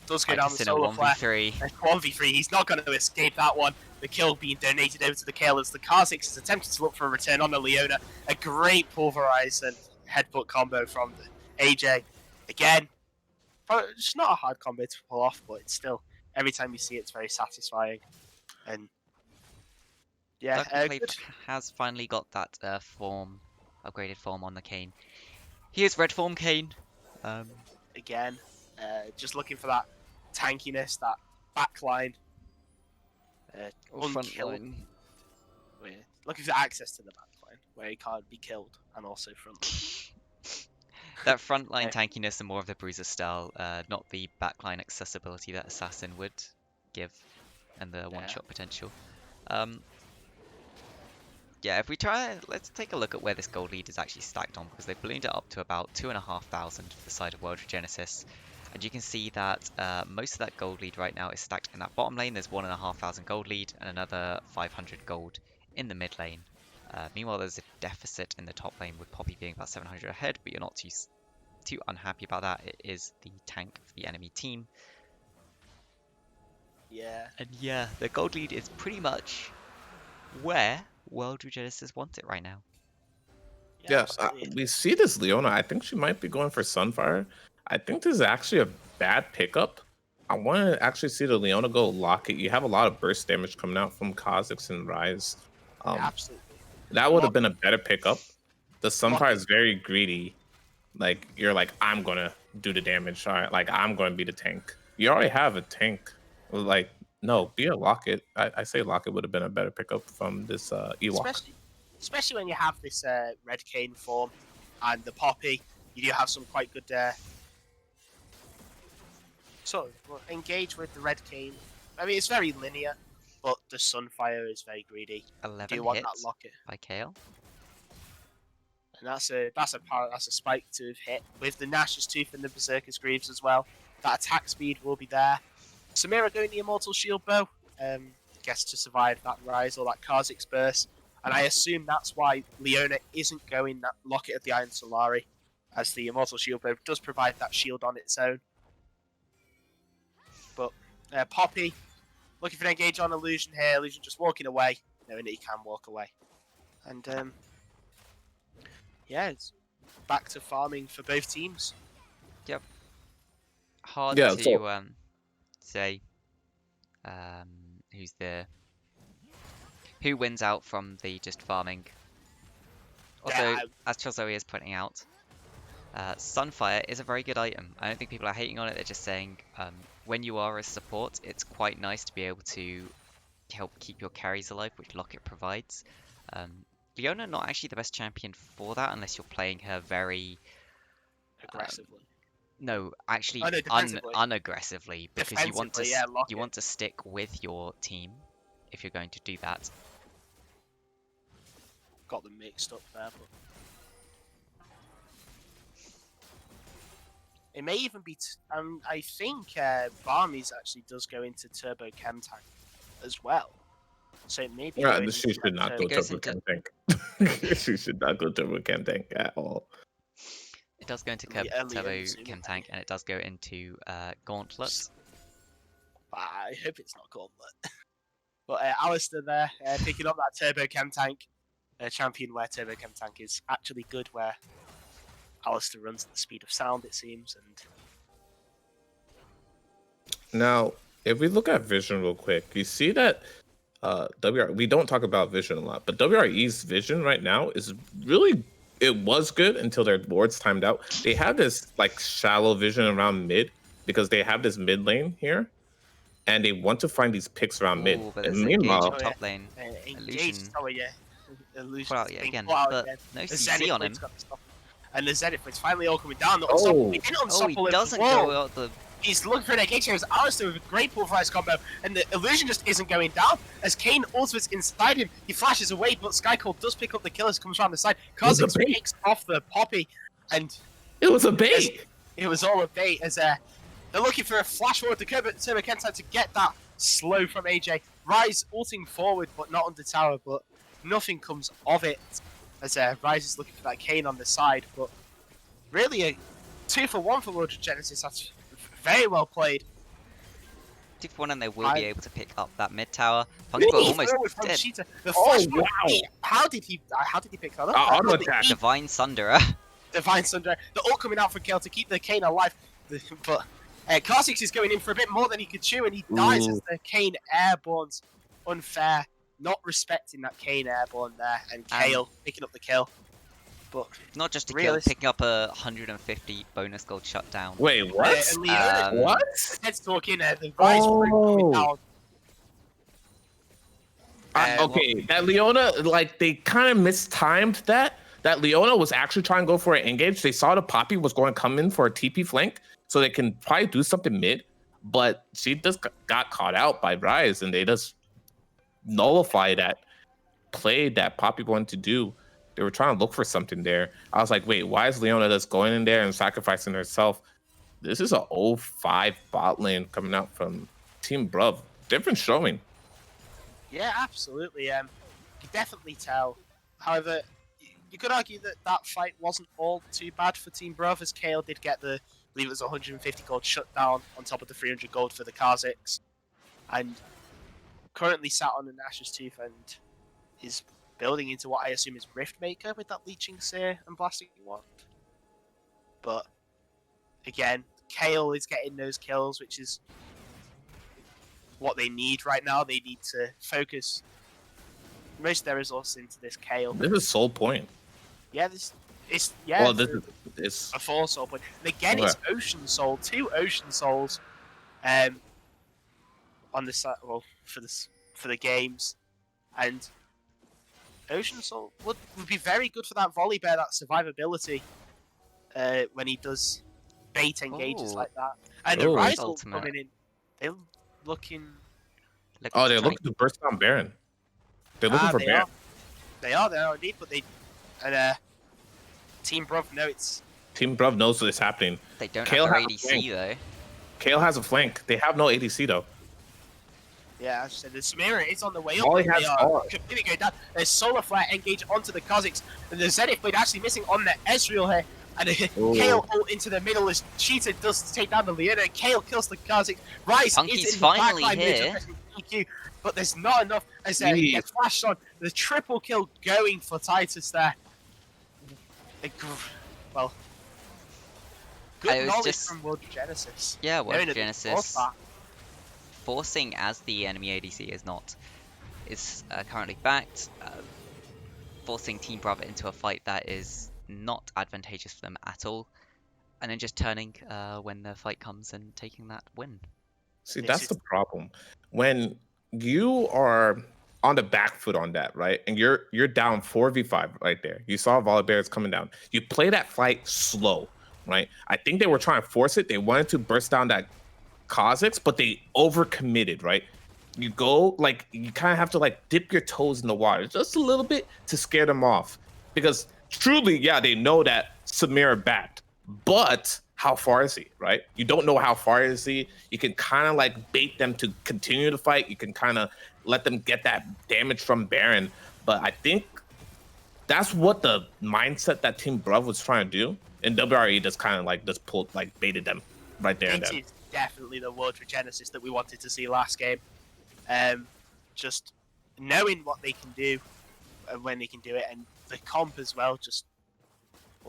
does go down the solo flare. 1v3. He's not going to escape that one. The kill being donated over to the Kale as the Kha'Zix is attempting to look for a return on the Leona. A great pulverize and headbutt combo from the AJ. Again, it's not a hard combo to pull off, but it's still, every time you see it, it's very satisfying. And yeah, has finally got that upgraded form on the Kane. Here's red form Kane. Again, just looking for that tankiness, that backline. Front line. Looking for access to the backline, where he can't be killed, and also frontline. That frontline tankiness and more of the Bruiser style, not the backline accessibility that Assassin would give, and the one-shot potential. Yeah, if we let's take a look at where this gold lead is actually stacked on, because they've ballooned it up to about 2,500 for the side of World Regenesis. And you can see that most of that gold lead right now is stacked in that bottom lane. There's 1,500 gold lead and another 500 gold in the mid lane. Meanwhile, there's a deficit in the top lane with Poppy being about 700 ahead, but you're not too unhappy about that. It is the tank for the enemy team. Yeah. And yeah, the gold lead is pretty much where World Regenesis want it right now. Yeah, we see this Leona. I think she might be going for Sunfire. I think this is actually a bad pickup. I want to actually see the Leona go lock it. You have a lot of burst damage coming out from Kha'Zix and Rise. Absolutely. That would have been a better pickup. The Sunfire is very greedy. Like, you're like, I'm going to do the damage. All right, like, I'm going to be the tank. You already have a tank. Like, no, be a Locket. I say Locket would have been a better pickup from this Ewok. Especially when you have this Red Cane form and the Poppy. You do have some quite good engage with the Red Cane. I mean, it's very linear, but the Sunfire is very greedy. 11 do you want hits that Locket by Kale. And that's a spike to have hit with the Nash's Tooth and the Berserker's Greaves as well. That attack speed will be there. Samira going the Immortal Shield Bow, guess to survive that Rise or that Kha'Zix burst. And I assume that's why Leona isn't going that Locket of the Iron Solari, as the Immortal Shield Bow does provide that shield on its own. But Poppy looking for an engage on Illusion here. Illusion just walking away, knowing that he can walk away. And yeah, it's back to farming for both teams. Yep. Hard to say Who wins out from the just farming. Also, Yeah, as Chozoe is pointing out, Sunfire is a very good item. I don't think people are hating on it, they're just saying when you are a support, it's quite nice to be able to help keep your carries alive, which Locket provides. Leona not actually the best champion for that unless you're playing her very aggressively. no, actually Oh, no, defensively. unaggressively, because you want to Defensively, yeah, you Locket. want to stick with your team if you're going to do that. Got them mixed up there, but it may even be. I think Barmies actually does go into Turbo Chem Tank as well, so it may be. Yeah, going she into should that not go goes Turbo into- Chem Tank. She should not go Turbo Chem Tank at all. It does go into Leona, Turbo assuming. Chem Tank, and it does go into Gauntlet. I hope it's not Gauntlet. But Alistair there, picking up that Turbo Chem Tank, champion where Turbo Chem Tank is actually good, where Alistair runs at the speed of sound, it seems. And Now, if we look at Vision real quick, you see that we don't talk about Vision a lot, but WRE's Vision right now is really, it was good until their wards timed out. They have this like shallow vision around mid because they have this mid lane here, and they want to find these picks around mid. Ooh, but And there's an engage meanwhile, in top lane. engage, Illusion Put out yet again, out but again. no The CC on Zenith him. Blade's got to stop. And the Zenith Blade's finally all coming down. Not unstoppable. He didn't Oh, unstoppable he him. doesn't Whoa. go out the. He's looking for an engage here as Alistair with a great pulverized combo, and the illusion just isn't going down. As Kane ultimates inside him, he flashes away, but Skycold does pick up the killers, comes around the side. Kha'Zix picks off the Poppy, and it was a bait. it was all a bait as they're looking for a flash forward to Turbo Kenta to get that slow from AJ. Rise ulting forward, but not on the tower, but nothing comes of it as Rise is looking for that Kane on the side, but really a 2-for-1 for Regenesis. That's very well played. 2-for-1, and they will be able to pick up that mid tower. Punkable almost dead. Cheetah. The flash how did he pick that up? Auto attack. Divine Sunderer. Divine Sunderer. The ult coming out for Kale to keep the Kane alive. But Kha'Zix is going in for a bit more than he could chew, and he dies as the Kane airborne's unfair. Not respecting that Kane airborne there, and Kale picking up the kill. But not just a kill, picking up a 150 bonus gold shutdown. Wait, what? What? Let's talk in there. The Rise coming down. Okay, that Leona, like, they kind of mistimed that. That Leona was actually trying to go for an engage. They saw the Poppy was going to come in for a TP flank, so they can probably do something mid. But she just got caught out by Rise, and they just nullify that play that Poppy wanted to do. They were trying to look for something there. I was like, wait, why is Leona just going in there and sacrificing herself? This is a 0-5 bot lane coming out from Team Bruv. Different showing. Yeah, absolutely. You can definitely tell. However, you could argue that that fight wasn't all too bad for Team Bruv, as Kale did get the, I believe it was 150 gold shut down on top of the 300 gold for the Kha'Zix. And currently sat on the Nash's Tooth and is building into what I assume is Riftmaker with that Leeching Seer and Blasting Wand. But again, Kale is getting those kills, which is what they need right now. They need to focus most of their resources into this Kale. This is Soul Point. Yeah, this is a 4 Soul Point. And again, it's Ocean Soul, 2 Ocean Souls on the side, well, for the games. And Ocean Soul would be very good for that volley bear, that survivability when he does bait engages like that. And the Rise coming in, they're looking. They're looking to burst down Baron. They're looking for Baron. They are indeed, but Team Bruv know it's. Team Bruv knows what's happening. They don't have their ADC though. Kale has a flank. They have no ADC though. Yeah, as I said, the Samira is on the way up. All he has completely going down. There's Solar Flare engage onto the Kha'Zix, and the Zenith Blade actually missing on the Ezreal here. And Kale ult into the middle as Cheetah does take down the Leona. Kale kills the Kha'Zix. Rice is in the backline here. EQ, but there's not enough as he gets flashed on. The triple kill going for Titus there. Well, good knowledge from World Genesis. Yeah, World Genesis. forcing, as the enemy ADC is currently backed, forcing Team Bravo into a fight that is not advantageous for them at all, and then just turning when the fight comes and taking that win. See, This that's is the problem. When you are on the back foot on that, right? And you're down 4v5 right there. You saw Volibear's coming down. You play that fight slow, right? I think they were trying to force it. They wanted to burst down that Kha'Zix, but they overcommitted, right? You go like you kind of have to like dip your toes in the water just a little bit to scare them off. Because truly, yeah, they know that Samira backed, but how far is he, right? You don't know how far is he. You can kind of like bait them to continue the fight. You can kind of let them get that damage from Baron. But I think that's what the mindset that Team Bruv was trying to do. And WRE just kind of like just pulled like baited them right there and this then. is definitely the World Regenesis that we wanted to see last game. Just knowing what they can do and when they can do it, and the comp as well.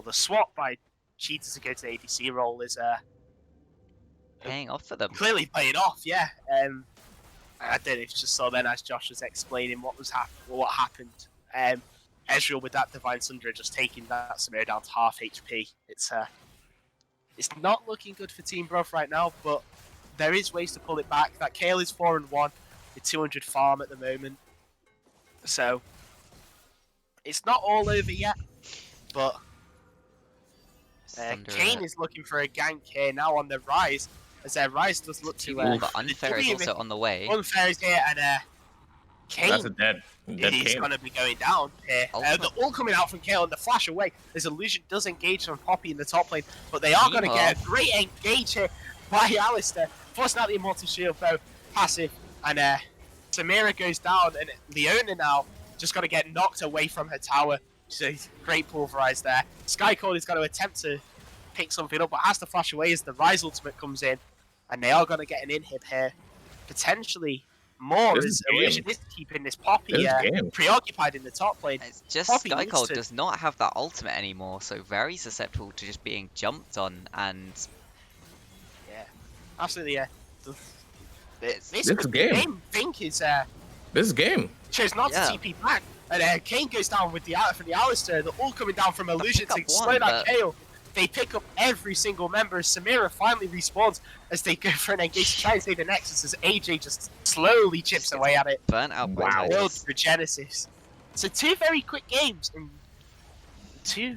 The swap by Cheetah to go to the ADC role is Paying off for them. clearly paying off. Yeah. I don't know if you just saw then as Josh was explaining what happened. Ezreal with that Divine Sundra just taking that Samir down to half HP. It's not looking good for Team Bruv right now, but there is ways to pull it back. That Kale is 4-1 with 200 farm at the moment, so it's not all over yet. But Thunder, Kane is looking for a gank here now on the Rise, as their Rise does look to. the Unfair is also on the way. Unfair is here, and Kane That's a dead is Kane. going to be going down here. Ultimate. The ult coming out from Kale and the flash away. This illusion does engage from Poppy in the top lane, but they are going to get a great engage here by Alistair, forcing out the Immortal Shield bow passive, and Samira goes down, and Leona now just got to get knocked away from her tower. So great pulverize there. Skycold is going to attempt to pick something up, but has to flash away as the Rise ultimate comes in, and they are going to get an inhib here, potentially. More This as is Illusion game. is keeping this Poppy This game. preoccupied in the top lane. It's just Poppy needs Skycold to- does not have that ultimate anymore, so very susceptible to just being jumped on, and Yeah, absolutely. Yeah. This This game. game think is This game. chose not Yeah. to TP back, and Kane goes down with the Alistair. They're all coming down from Illusion to pickup slow one, down but- Kale. They pick up every single member. Samira finally respawns as they go for an engage to try and save the Nexus as AJ just slowly chips away at it. burnt out by Wow. World Titus. Regenesis. So two very quick games and two.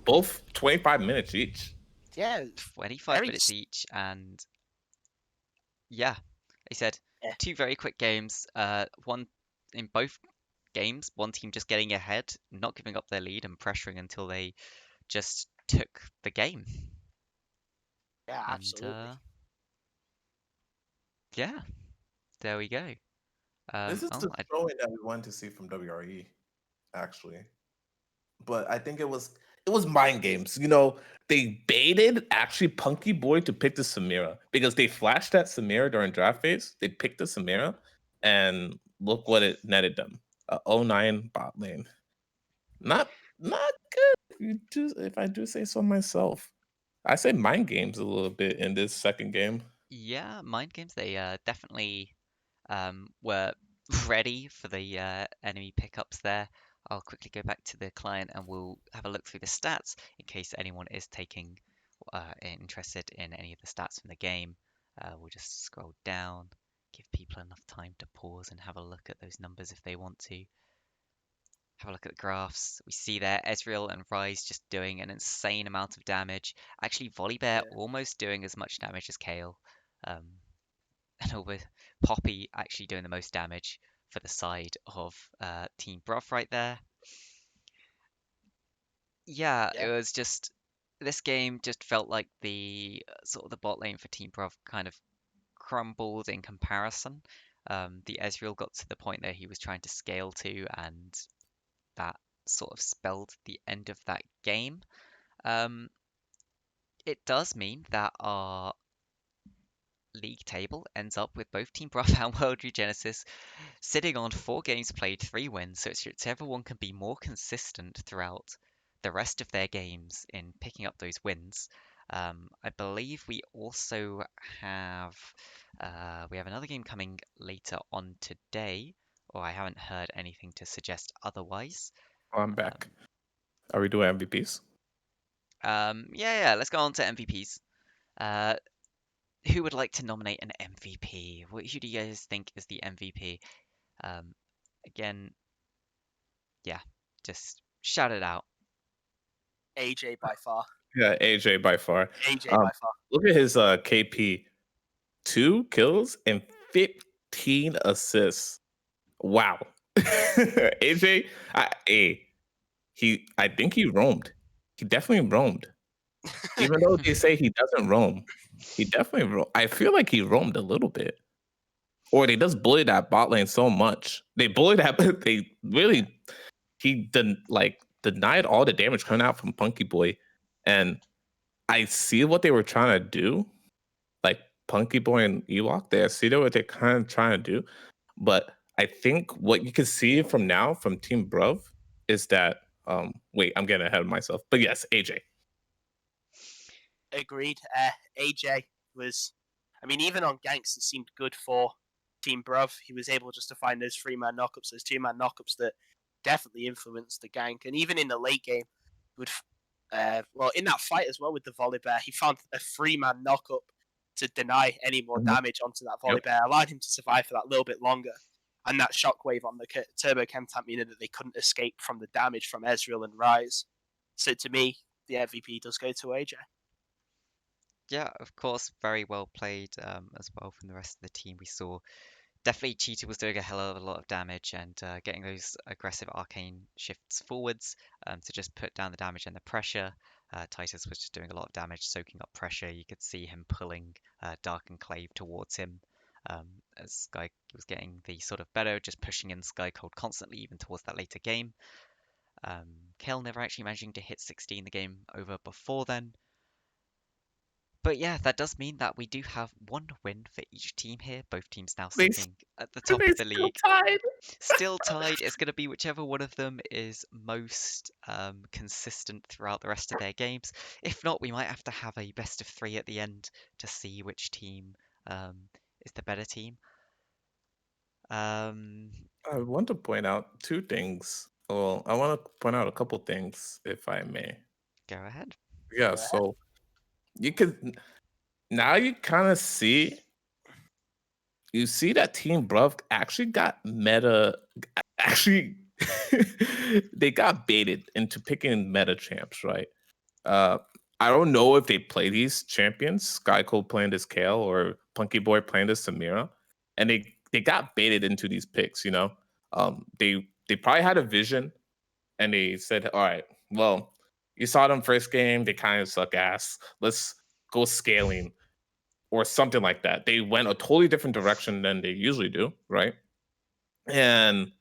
Both 25 minutes each. Yeah, 25 Very minutes each, and yeah, they said Yeah. two very quick games. One in both games, one team just getting ahead, not giving up their lead, and pressuring until they just took the game. yeah, And absolutely. yeah, there we go. This is oh, the showing that we wanted to see from WRE, actually. But I think it was mind games. You know, they baited actually Punky Boy to pick the Samira because they flashed at Samira during draft phase. They picked the Samira, and look what it netted them: 09 bot lane. Not good. If I do say so myself. I say mind games a little bit in this second game. yeah, mind games. They definitely were ready for the enemy pickups there. I'll quickly go back to the client and we'll have a look through the stats in case anyone is taking interested in any of the stats from the game. We'll just scroll down, give people enough time to pause and have a look at those numbers if they want to. Have a look at the graphs. We see there Ezreal and Ryze just doing an insane amount of damage. Actually, Volibear almost doing as much damage as Kale. And over Poppy actually doing the most damage for the side of Team Bruv right there. Yeah, it was just this game just felt like the sort of the bot lane for Team Bruv kind of crumbled in comparison. The Ezreal got to the point that he was trying to scale to, and that sort of spelled the end of that game. It does mean that our league table ends up with both Team Bruv and World Regenesis sitting on 4 games played, 3 wins, so it's everyone can be more consistent throughout the rest of their games in picking up those wins. I believe we also have another game coming later on today, or I haven't heard anything to suggest otherwise. Oh, I'm back. Are we doing MVPs? Yeah, let's go on to MVPs. Who would like to nominate an MVP? Who do you guys think is the MVP? Again, yeah, just shout it out. AJ by far. Yeah, AJ by far. AJ by far. Look at his KP. 2 kills and 15 assists. Wow. AJ, I think he roamed. He definitely roamed. Even though they say he doesn't roam, he definitely roamed. I feel like he roamed a little bit. Or they just bullied that bot lane so much. They bullied that, they really, denied all the damage coming out from Punky Boy. And I see what they were trying to do. Like Punky Boy and Ewok, I see what they're kind of trying to do. But I think what you can see from now from Team Bruv is that wait, I'm getting ahead of myself. But yes, AJ. Agreed. AJ was, I mean, even on ganks, it seemed good for Team Bruv. He was able just to find those 3-man knockups, those 2-man knockups that definitely influenced the gank. And even in the late game, would in that fight as well with the volley bear, he found a 3-man knockup to deny any more damage onto that volley bear, allowed him to survive for that little bit longer. And that shockwave on the turbo chem tank meaning that they couldn't escape from the damage from Ezreal and Ryze. So to me, the MVP does go to AJ. Yeah, of course, very well played as well from the rest of the team. We saw definitely Cheetah was doing a hell of a lot of damage and getting those aggressive arcane shifts forwards to just put down the damage and the pressure. Titus was just doing a lot of damage, soaking up pressure. You could see him pulling Dark Enclave towards him as Sky was getting the sort of better, just pushing in Sky Cold constantly, even towards that later game. Kale never actually managing to hit 60 in the game over before then. But yeah, that does mean that we do have one win for each team here. Both teams now sitting at the top of the league. Still tied. It's going to be whichever one of them is most consistent throughout the rest of their games. If not, we might have to have a best of 3 at the end to see which team is the better team. I want to point out 2 things. Well, I want to point out a couple things, if I may. Go ahead. Yeah, so you could now you kind of see that Team Bruv actually got meta. Actually, they got baited into picking meta champs, right? I don't know if they play these champions, Sky Cold playing this Kale or Punky Boy playing this Samira, and they got baited into these picks. You know, they probably had a vision, and they said, "All right, well, you saw them first game, they kind of suck ass. Let's go scaling." Or something like that. They went a totally different direction than they usually do, right? And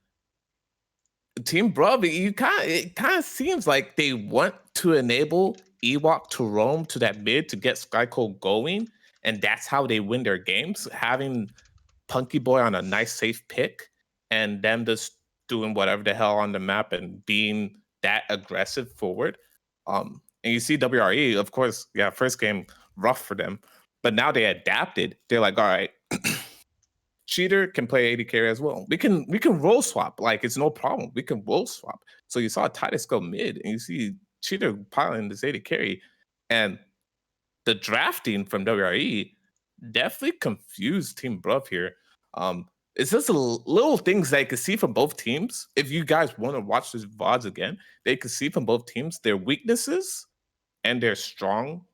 Team Bruv, it kind of seems like they want to enable Ewok to roam to that mid to get Skycold going, and that's how they win their games. Having Punky Boy on a nice safe pick, and them just doing whatever the hell on the map and being that aggressive forward. And you see WRE, of course, yeah, first game rough for them. But now they adapted. They're like, all right, Cheater can play AD carry as well. We can role swap. Like, it's no problem. We can role swap. So you saw Titus go mid, and you see Cheater piling this AD carry. And the drafting from WRE definitely confused Team Bruv here. It's just little things that you can see from both teams. If you guys want to watch this VODs again, they can see from both teams their weaknesses and their strong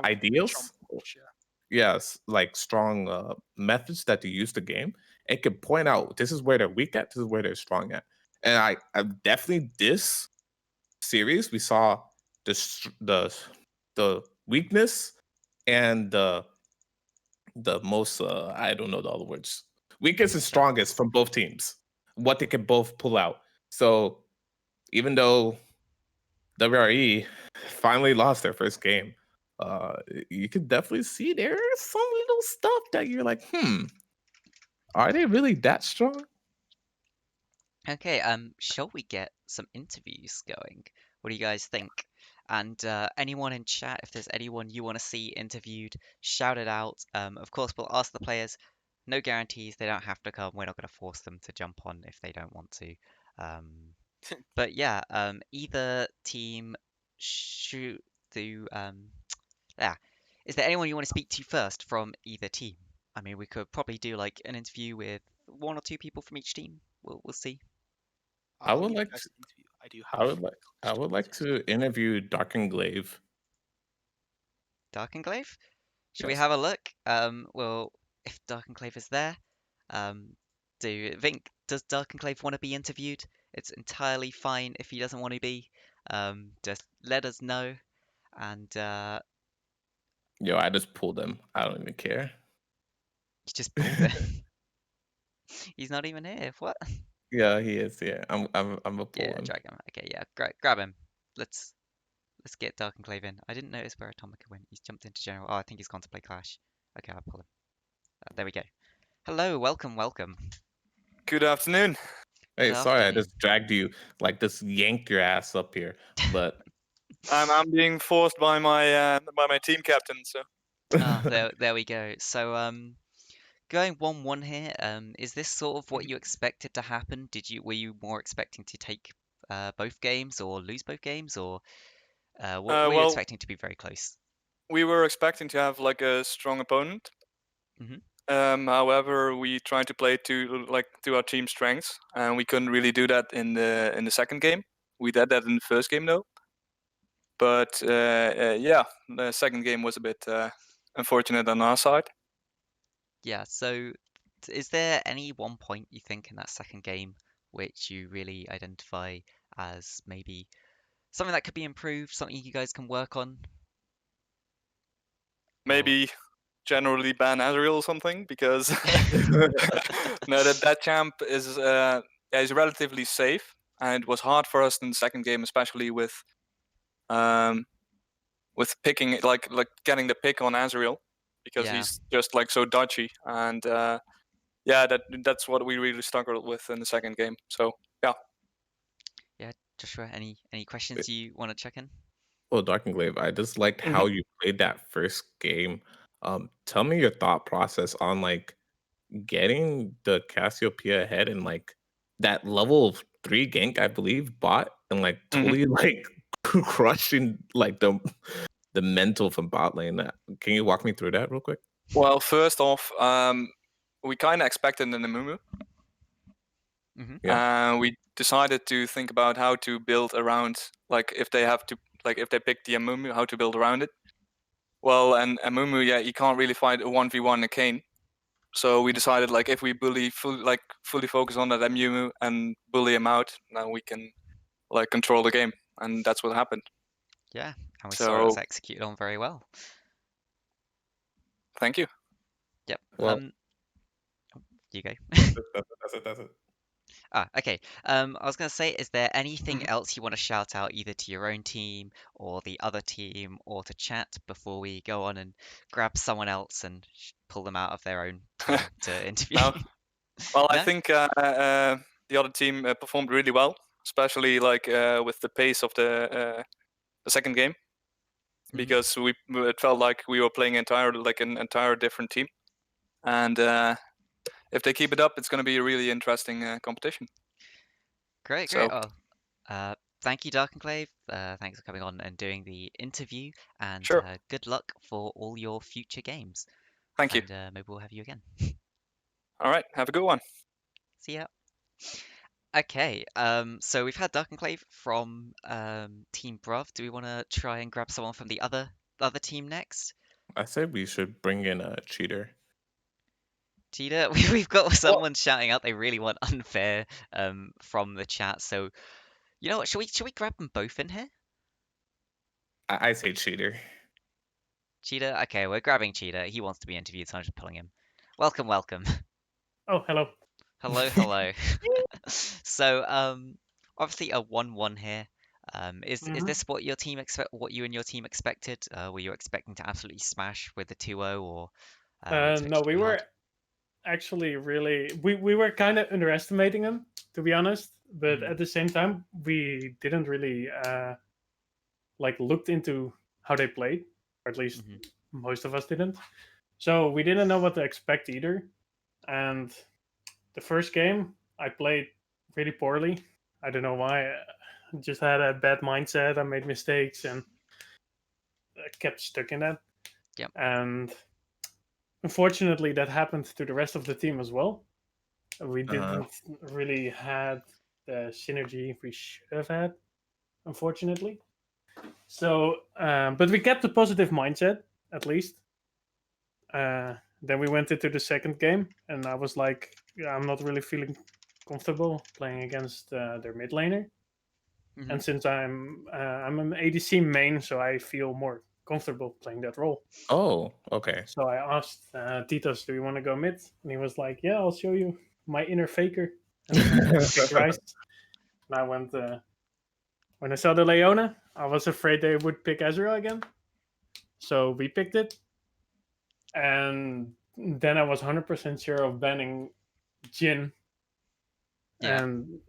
ideals. Yes, like strong methods that they use the game. And can point out this is where they're weak at, this is where they're strong at. And I definitely this series we saw the weakness and the most I don't know the other words. Weakest and strongest from both teams. What they can both pull out. So even though WRE finally lost their first game, you can definitely see there's some little stuff that you're like, are they really that strong? Okay, shall we get some interviews going? What do you guys think? And anyone in chat, if there's anyone you want to see interviewed, shout it out. Of course, we'll ask the players. No guarantees. They don't have to come. We're not going to force them to jump on if they don't want to. But yeah, either team shoot through. Yeah. Is there anyone you want to speak to first from either team? I mean, we could probably do like an interview with one or two people from each team. We'll see. I I'll would leave like you guys to. to interview. I do I have would like. I would like questions. to interview Dark and Glaive. Dark Enclave? Should we Yes. have a look? Well, if Dark Enclave is there, do you think does Dark Enclave want to be interviewed? It's entirely fine if he doesn't want to be. Just let us know, and Yo, I just pulled him. I don't even care. you just pulled it. He's not even here. What? Yeah, he is. Yeah, I'm a pull Yeah, him. drag him. Okay, yeah, grab him. Let's get Dark Enclave in. I didn't notice where Atomika went. He's jumped into general. Oh, I think he's gone to play Clash. Okay, I'll pull him. There we go. Hello, welcome. Good afternoon. Good Hey, sorry, I afternoon. just dragged you, like, just yanked your ass up here. But I'm being forced by my team captain. So Ah, there we go. So going 1-1 here, is this sort of what you expected to happen? Were you more expecting to take both games or lose both games, or what were you well, expecting to be very close? we were expecting to have like a strong opponent. Hmm. However, we tried to play to our team strengths, and we couldn't really do that in the second game. We did that in the first game though. But yeah, the second game was a bit unfortunate on our side. Yeah, so is there any one point you think in that second game which you really identify as maybe something that could be improved, something you guys can work on? Or Maybe generally ban Azrael or something, because no, that champ is relatively safe, and it was hard for us in the second game, especially with picking like getting the pick on Azrael, because yeah, he's just like so dodgy, and yeah, that's what we really struggled with in the second game. So yeah. yeah, Joshua, any questions you want to check in? well, Dark and Glaive, I just liked how you played that first game. Tell me your thought process on like getting the Cassiopeia ahead and like that level of 3 gank, I believe, bot and like totally like crushing like the mental from bot lane. Can you walk me through that real quick? Well, first off, we kind of expected an Amumu. Yeah. We decided to think about how to build around, like if they pick the Amumu, how to build around it. Well, and Amumu, yeah, he can't really fight a 1v1 a Kane. So we decided, like, if we fully focus on that Amumu and bully him out, then we can like control the game, and that's what happened. Yeah, and we saw it was So executed on very well. thank you. Yep. Well, You go. that's it. Okay. I was gonna say, is there anything Mhm. else you want to shout out either to your own team or the other team or to chat before we go on and grab someone else and pull them out of their own team to interview? No. Well, I No? think the other team performed really well, especially like with the pace of the second game, because it felt like we were playing an entire different team, and if they keep it up, it's going to be a really interesting competition. Great, So great. Oh, thank you, Dark Enclave. Thanks for coming on and doing the interview, and sure, good luck for all your future games. thank you. And maybe we'll have you again. All right, have a good one. See ya. Okay, so we've had Dark Enclave from Team Bruv. Do we want to try and grab someone from the other team next? I said we should bring in a cheater. Cheetah, we've got Well, someone shouting out they really want unfair from the chat. So you know what? Should we grab them both in here? I say cheater. Cheetah, okay, we're grabbing Cheetah. He wants to be interviewed, so I'm just pulling him. Welcome. Oh, hello. Hello. So obviously a 1-1 here. Is Mhm. this what you and your team expected? Were you expecting to absolutely smash with the 2-0, or were you expecting No, it to we be were hard? actually we were kind of underestimating him, to be honest. But Mhm. at the same time, we didn't really like looked into how they played, or at least Mhm. most of us didn't. So we didn't know what to expect either. And the first game, I played really poorly. I don't know why. I just had a bad mindset. I made mistakes and I kept stuck in that. Yep. And unfortunately, that happened to the rest of the team as well. We didn't really had the synergy we should have had, unfortunately. So, but we kept a positive mindset at least. Then we went into the second game, and I was like, I'm not really feeling comfortable playing against their mid laner. Mhm. And since I'm an ADC main, so I feel more comfortable playing that role. Oh, okay. So I asked Titos, "Do you want to go mid?" And he was like, "Yeah, I'll show you my inner faker." And I picked Rice. And I went. When I saw the Leona, I was afraid they would pick Ezreal again. So we picked it, and then I was 100% sure of banning Jin. Yeah. And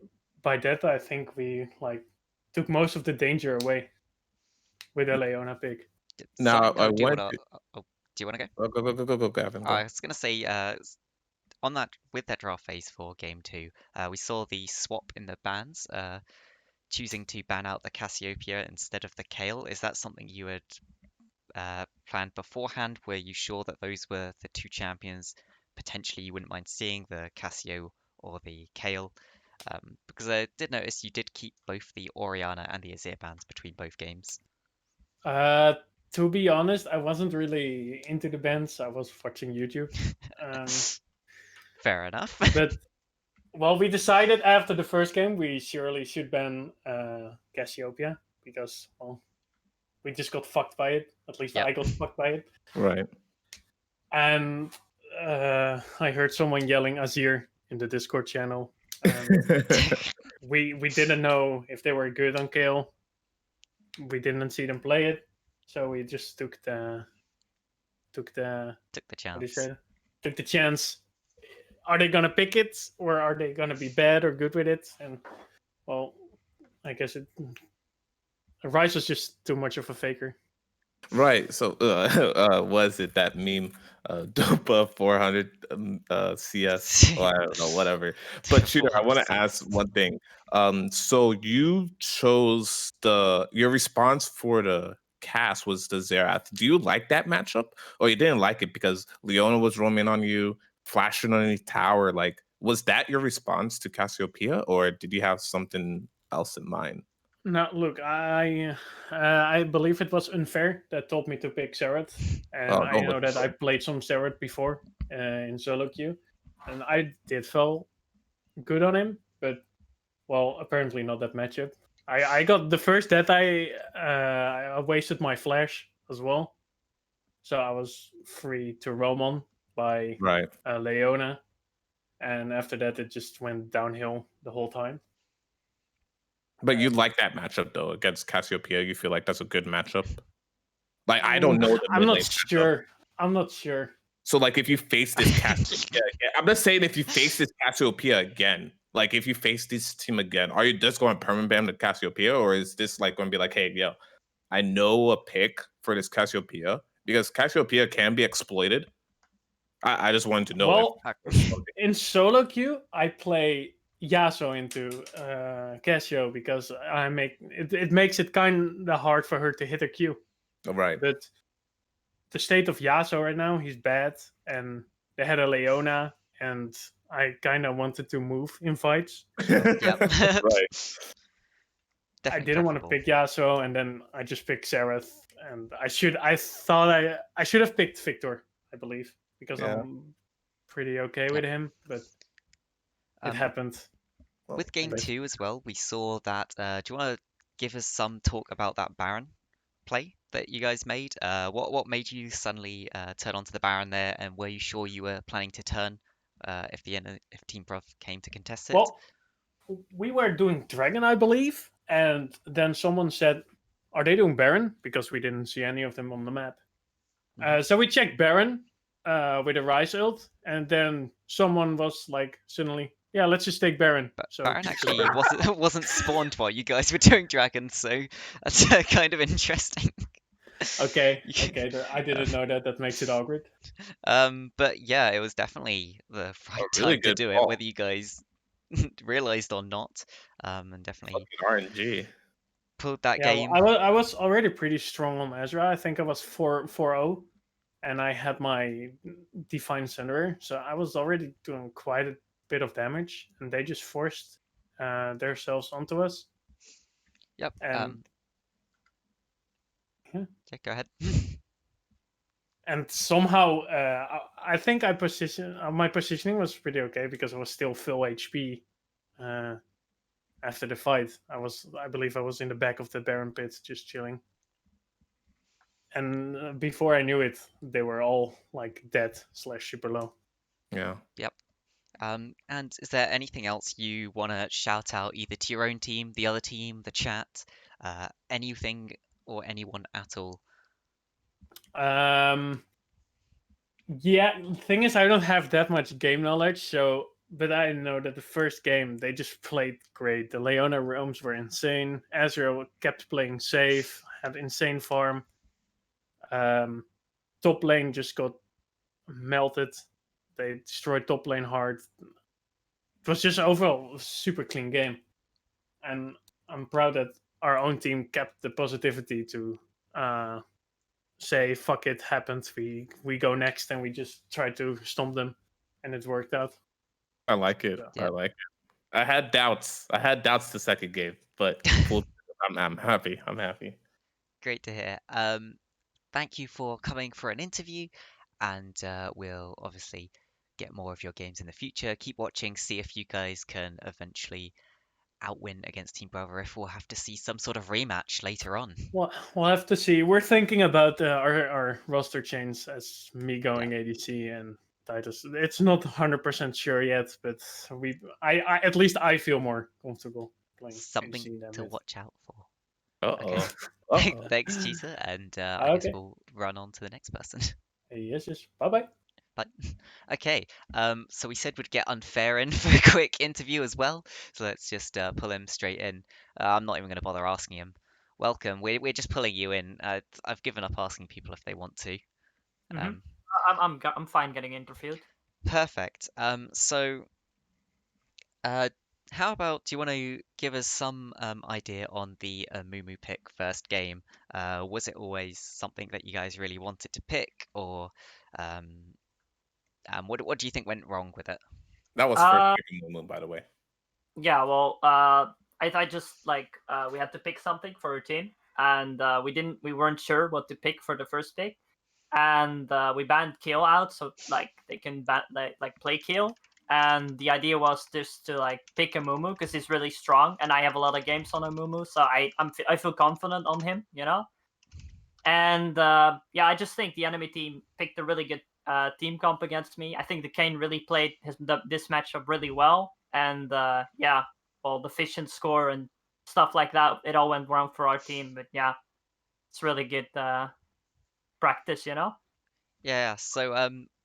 by that, I think we like took most of the danger away with the Leona pick. Now, Something I I do want want to. to. Oh, do you want to go? Go, Gavin. Go. I was gonna say, on that with that draft phase for game two, we saw the swap in the bans, choosing to ban out the Cassiopeia instead of the Kale. Is that something you had planned beforehand? Were you sure that those were the two champions potentially you wouldn't mind seeing, the Cassio or the Kale? Because I did notice you did keep both the Orianna and the Azir bans between both games. To be honest, I wasn't really into the bands. I was watching YouTube. Fair enough. But well, we decided after the first game we surely should ban Cassiopeia because well, we just got fucked by it. At least Yep. I got fucked by it. Right. And I heard someone yelling Azir in the Discord channel. And we didn't know if they were good on Kale. We didn't see them play it, so we just took the Took the what do you chance. say? Took the chance. Are they gonna pick it, or are they gonna be bad or good with it? And well, I guess Rice was just too much of a faker. Right. So, was it that meme, Dopa 400 CS? Well, I don't know, whatever. But Shooter, I want to ask one thing. So you chose your response for the cast was the Xerath. Do you like that matchup, or you didn't like it because Leona was roaming on you, flashing on the tower? Like, was that your response to Cassiopeia, or did you have something else in mind? No, look, I believe it was unfair that told me to pick Xerath, and I don't know look that I for played some Xerath before in solo queue, and I did feel good on him, but well, apparently not that matchup. I got the first death. I wasted my flash as well, so I was free to roam on by right. Leona, and after that it just went downhill the whole time. But you like that matchup though against Cassiopeia. You feel like that's a good matchup. Like I don't know the I'm mid not lane matchup. sure. I'm not sure. So like if you face this Cassiopeia, again, I'm just saying if you face this Cassiopeia again, like if you face this team again, are you just going to permaban the Cassiopeia, or is this like going to be like, hey, yo, I know a pick for this Cassiopeia because Cassiopeia can be exploited. I just wanted to know. Well, if in solo queue, I play Yasuo into Cassio because I make it makes it kind of hard for her to hit her Q. right. But the state of Yasuo right now, he's bad, and they had a Leona, and I kind of wanted to move in fights. So Yep. Right. I didn't want to pick Yasuo, and then I just picked Xerath, and I thought I should have picked Victor, I believe, because Yeah. I'm pretty okay with him, but it happened. With game two as well, we saw that. Do you want to give us some talk about that Baron play that you guys made? What made you suddenly turn onto the Baron there, and were you sure you were planning to turn if Team Bruv came to contest it? Well, we were doing Dragon, I believe, and then someone said, "Are they doing Baron?" Because we didn't see any of them on the map. So we checked Baron with a Rise ult, and then someone was like suddenly, Yeah, let's just take Baron. But So Baron just actually Baron. wasn't spawned while you guys were doing Dragon, so that's kind of interesting. Okay, You can- okay. I didn't know that. That makes it awkward. But yeah, it was definitely the right A really time to good do it, call. whether you guys realized or not. And definitely Fucking RNG. pulled that Yeah, well, game. I was already pretty strong on Ezra. I think I was 4-0, and I had my Divine Sunderer, so I was already doing quite a bit of damage, and they just forced themselves onto us. Yep. And yeah. Yeah, go ahead. And somehow I think my positioning was pretty okay because I was still full HP after the fight. I believe I was in the back of the Baron pit just chilling. And before I knew it, they were all like dead / super low. Yeah. Yep. And is there anything else you want to shout out either to your own team, the other team, the chat, anything or anyone at all? Yeah, the thing is, I don't have that much game knowledge, so but I know that the first game they just played great. The Leona roams were insane. Ezreal kept playing safe, had insane farm. Top lane just got melted. They destroyed top lane hard. It was just overall a super clean game, and I'm proud that our own team kept the positivity to say fuck it happened. We go next, and we just try to stomp them, and it worked out. I like it. So. I Yeah. like it. I had doubts the second game, but I'm happy. I'm happy. Great to hear. Thank you for coming for an interview, and we'll obviously get more of your games in the future. Keep watching, see if you guys can eventually outwin against Team Brother. If we'll have to see some sort of rematch later on. Well, we'll have to see. We're thinking about our roster change as me going ADC and Titus. It's not 100% sure yet, but I at least I feel more comfortable playing Something ADC than to mid. watch out for. Uh-oh. Okay. Uh-oh. Thanks, Cheetah, and I guess Okay. we'll run on to the next person. Yes. Bye bye. But okay, so we said we'd get Unfair in for a quick interview as well. So let's just pull him straight in. I'm not even going to bother asking him. Welcome. We're just pulling you in. I've given up asking people if they want to. I'm fine getting interviewed. Perfect. So how about do you want to give us some idea on the Mumu pick first game? Was it always something that you guys really wanted to pick, or what do you think went wrong with it? That was first picking Moon, by the way. Yeah, well, I just like we had to pick something for our team, and we weren't sure what to pick for the first pick, and we banned Kill out, so like they can like play Kill, and the idea was just to like pick a Mumu because he's really strong, and I have a lot of games on a Mumu, so I feel confident on him, you know. And yeah, I just think the enemy team picked a really good team comp against me. I think the Kane really played this matchup really well, and yeah, well, the efficient score and stuff like that, it all went wrong for our team. But yeah, it's really good practice, you know. Yeah. So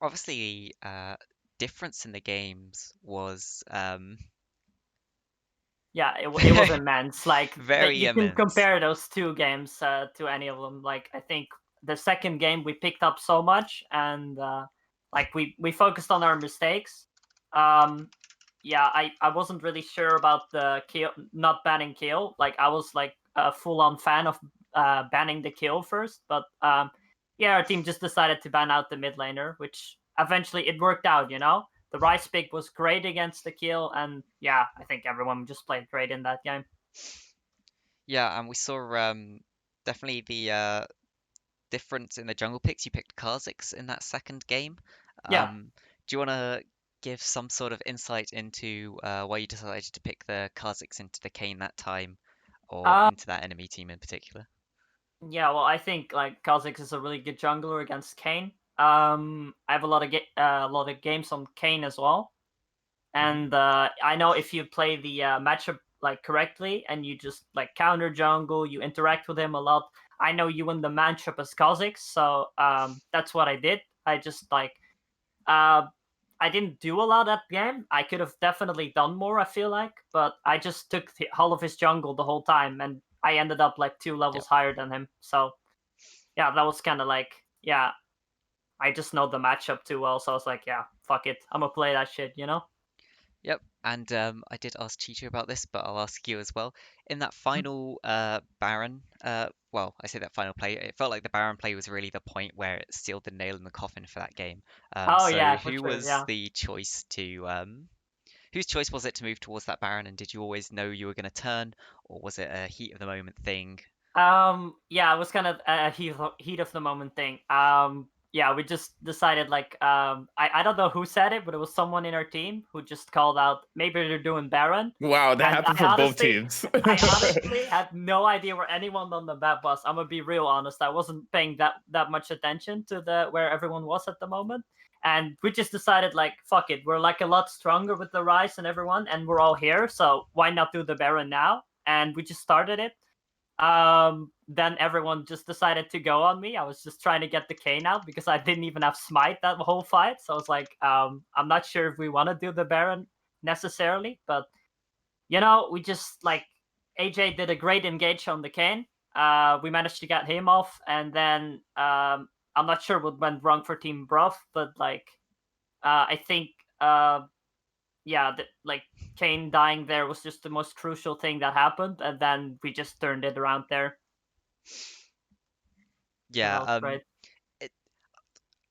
obviously difference in the games was Yeah, it was immense. Like very you can immense. compare those two games to any of them. Like I think the second game we picked up so much, and like we focused on our mistakes. Yeah, I wasn't really sure about the kill, not banning kill. Like I was like a full on fan of banning the kill first, but yeah, our team just decided to ban out the mid laner, which eventually it worked out. You know. The Rice pick was great against the kill, and yeah, I think everyone just played great in that game. Yeah, and we saw definitely the difference in the jungle picks. You picked Kha'Zix in that second game. Yeah. Do you want to give some sort of insight into why you decided to pick the Kha'Zix into the Kane that time, or into that enemy team in particular? Yeah, well, I think like Kha'Zix is a really good jungler against Kane. I have a lot of games on Kane as well, and I know if you play the matchup like correctly and you just like counter jungle, you interact with him a lot. I know you win the matchup as Kha'Zix, so that's what I did. I just like didn't do a lot that game. I could have definitely done more, I feel like, but I just took all of his jungle the whole time, and I ended up like 2 levels higher than him. So yeah, that was kind of like, yeah, I just know the matchup too well. So I was like, yeah, fuck it, I'm gonna play that shit, you know? Yep, and I did ask Chicho about this, but I'll ask you as well. In that final Baron, well, I say that final play, it felt like the Baron play was really the point where it sealed the nail in the coffin for that game. Oh So yeah, for who sure, was yeah. the choice to whose choice was it to move towards that Baron, and did you always know you were going to turn, or was it a heat of the moment thing? Yeah, it was kind of a heat of the moment thing. Yeah, we just decided like, I don't know who said it, but it was someone in our team who just called out maybe they're doing Baron. Wow, that And happened for both teams. I honestly had no idea where anyone on the map was. I'm gonna be real honest. I wasn't paying that much attention to where everyone was at the moment. And we just decided like, fuck it. We're like a lot stronger with the Rise and everyone, and we're all here, so why not do the Baron now? And we just started it. Then everyone just decided to go on me. I was just trying to get the Kane out because I didn't even have smite that whole fight. So I was like, I'm not sure if we want to do the Baron necessarily, but we just like, AJ did a great engage on the Kane. We managed to get him off, and then I'm not sure what went wrong for Team Bruv, but like, I think yeah, like Kane dying there was just the most crucial thing that happened, and then we just turned it around there. So that was great.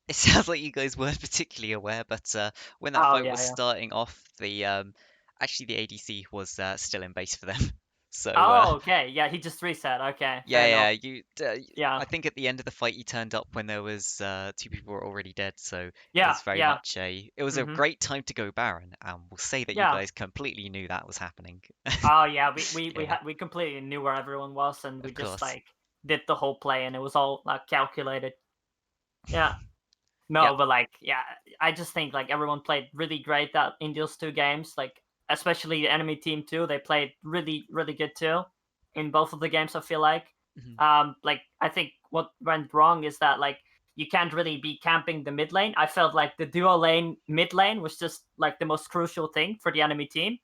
It sounds like you guys weren't particularly aware, but when that Oh fight yeah, was yeah. starting off, the actually the ADC was still in base for them. So Oh, okay. Yeah, he just reset. Okay, fair yeah, enough. Yeah, I think at the end of the fight you turned up when there was 2 people were already dead, so it yeah, was very yeah. much it was a Mhm. great time to go Baron, and we'll say that you Yeah. guys completely knew that was happening. Oh yeah, we Yeah, we completely knew where everyone was, and we of just course. like did the whole play, and it was all like calculated. Yeah. Yep. No, but like, yeah, I just think like everyone played really great that in those 2 games. Like, especially the enemy team too, they played really, really good too in both of the games. I feel like, like I think what went wrong is that like you can't really be camping the mid lane. I felt like the dual lane mid lane was just like the most crucial thing for the enemy team.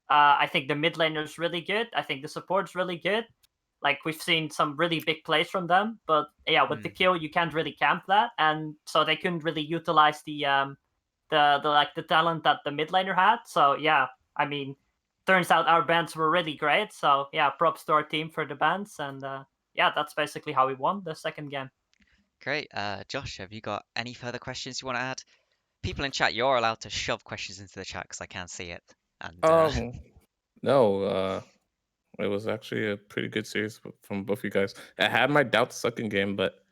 I think the mid laner is really good. I think the support's really good. Like we've seen some really big plays from them, but yeah, with the kill you can't really camp that, and so they couldn't really utilize the talent that the mid laner had. So yeah, I mean, turns out our bans were really great. So yeah, props to our team for the bans, and yeah, that's basically how we won the second game. Great. Josh, have you got any further questions you want to add? People in chat, you're allowed to shove questions into the chat because I can't see it. And No, it was actually a pretty good series from both you guys. I had my doubts second game, but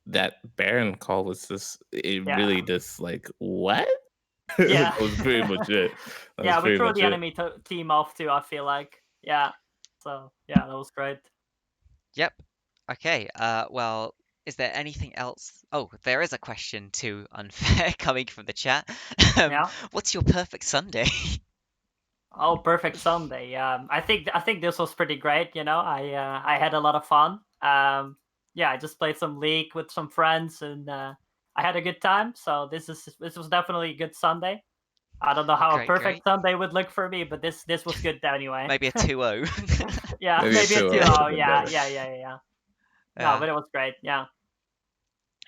that Baron call was just, it Yeah. really just like, what? Yeah. That was pretty much it. That was Yeah, we pretty threw much the it. enemy team off too, I feel like. Yeah. So yeah, that was great. yep. Okay. Well, is there anything else? Oh, there is a question too, unfair, coming from the chat. Yeah. What's your perfect Sunday? Oh, perfect Sunday. I think this was pretty great. I had a lot of fun. Yeah, I just played some League with some friends, and I had a good time. So this was definitely a good Sunday. I don't know how a Great, perfect great. Sunday would look for me, but this was good anyway. Maybe a 2-0. Yeah, Maybe a maybe a 2-0 2-0. would've been Yeah, better. yeah. No, Yeah. but it was great. Yeah.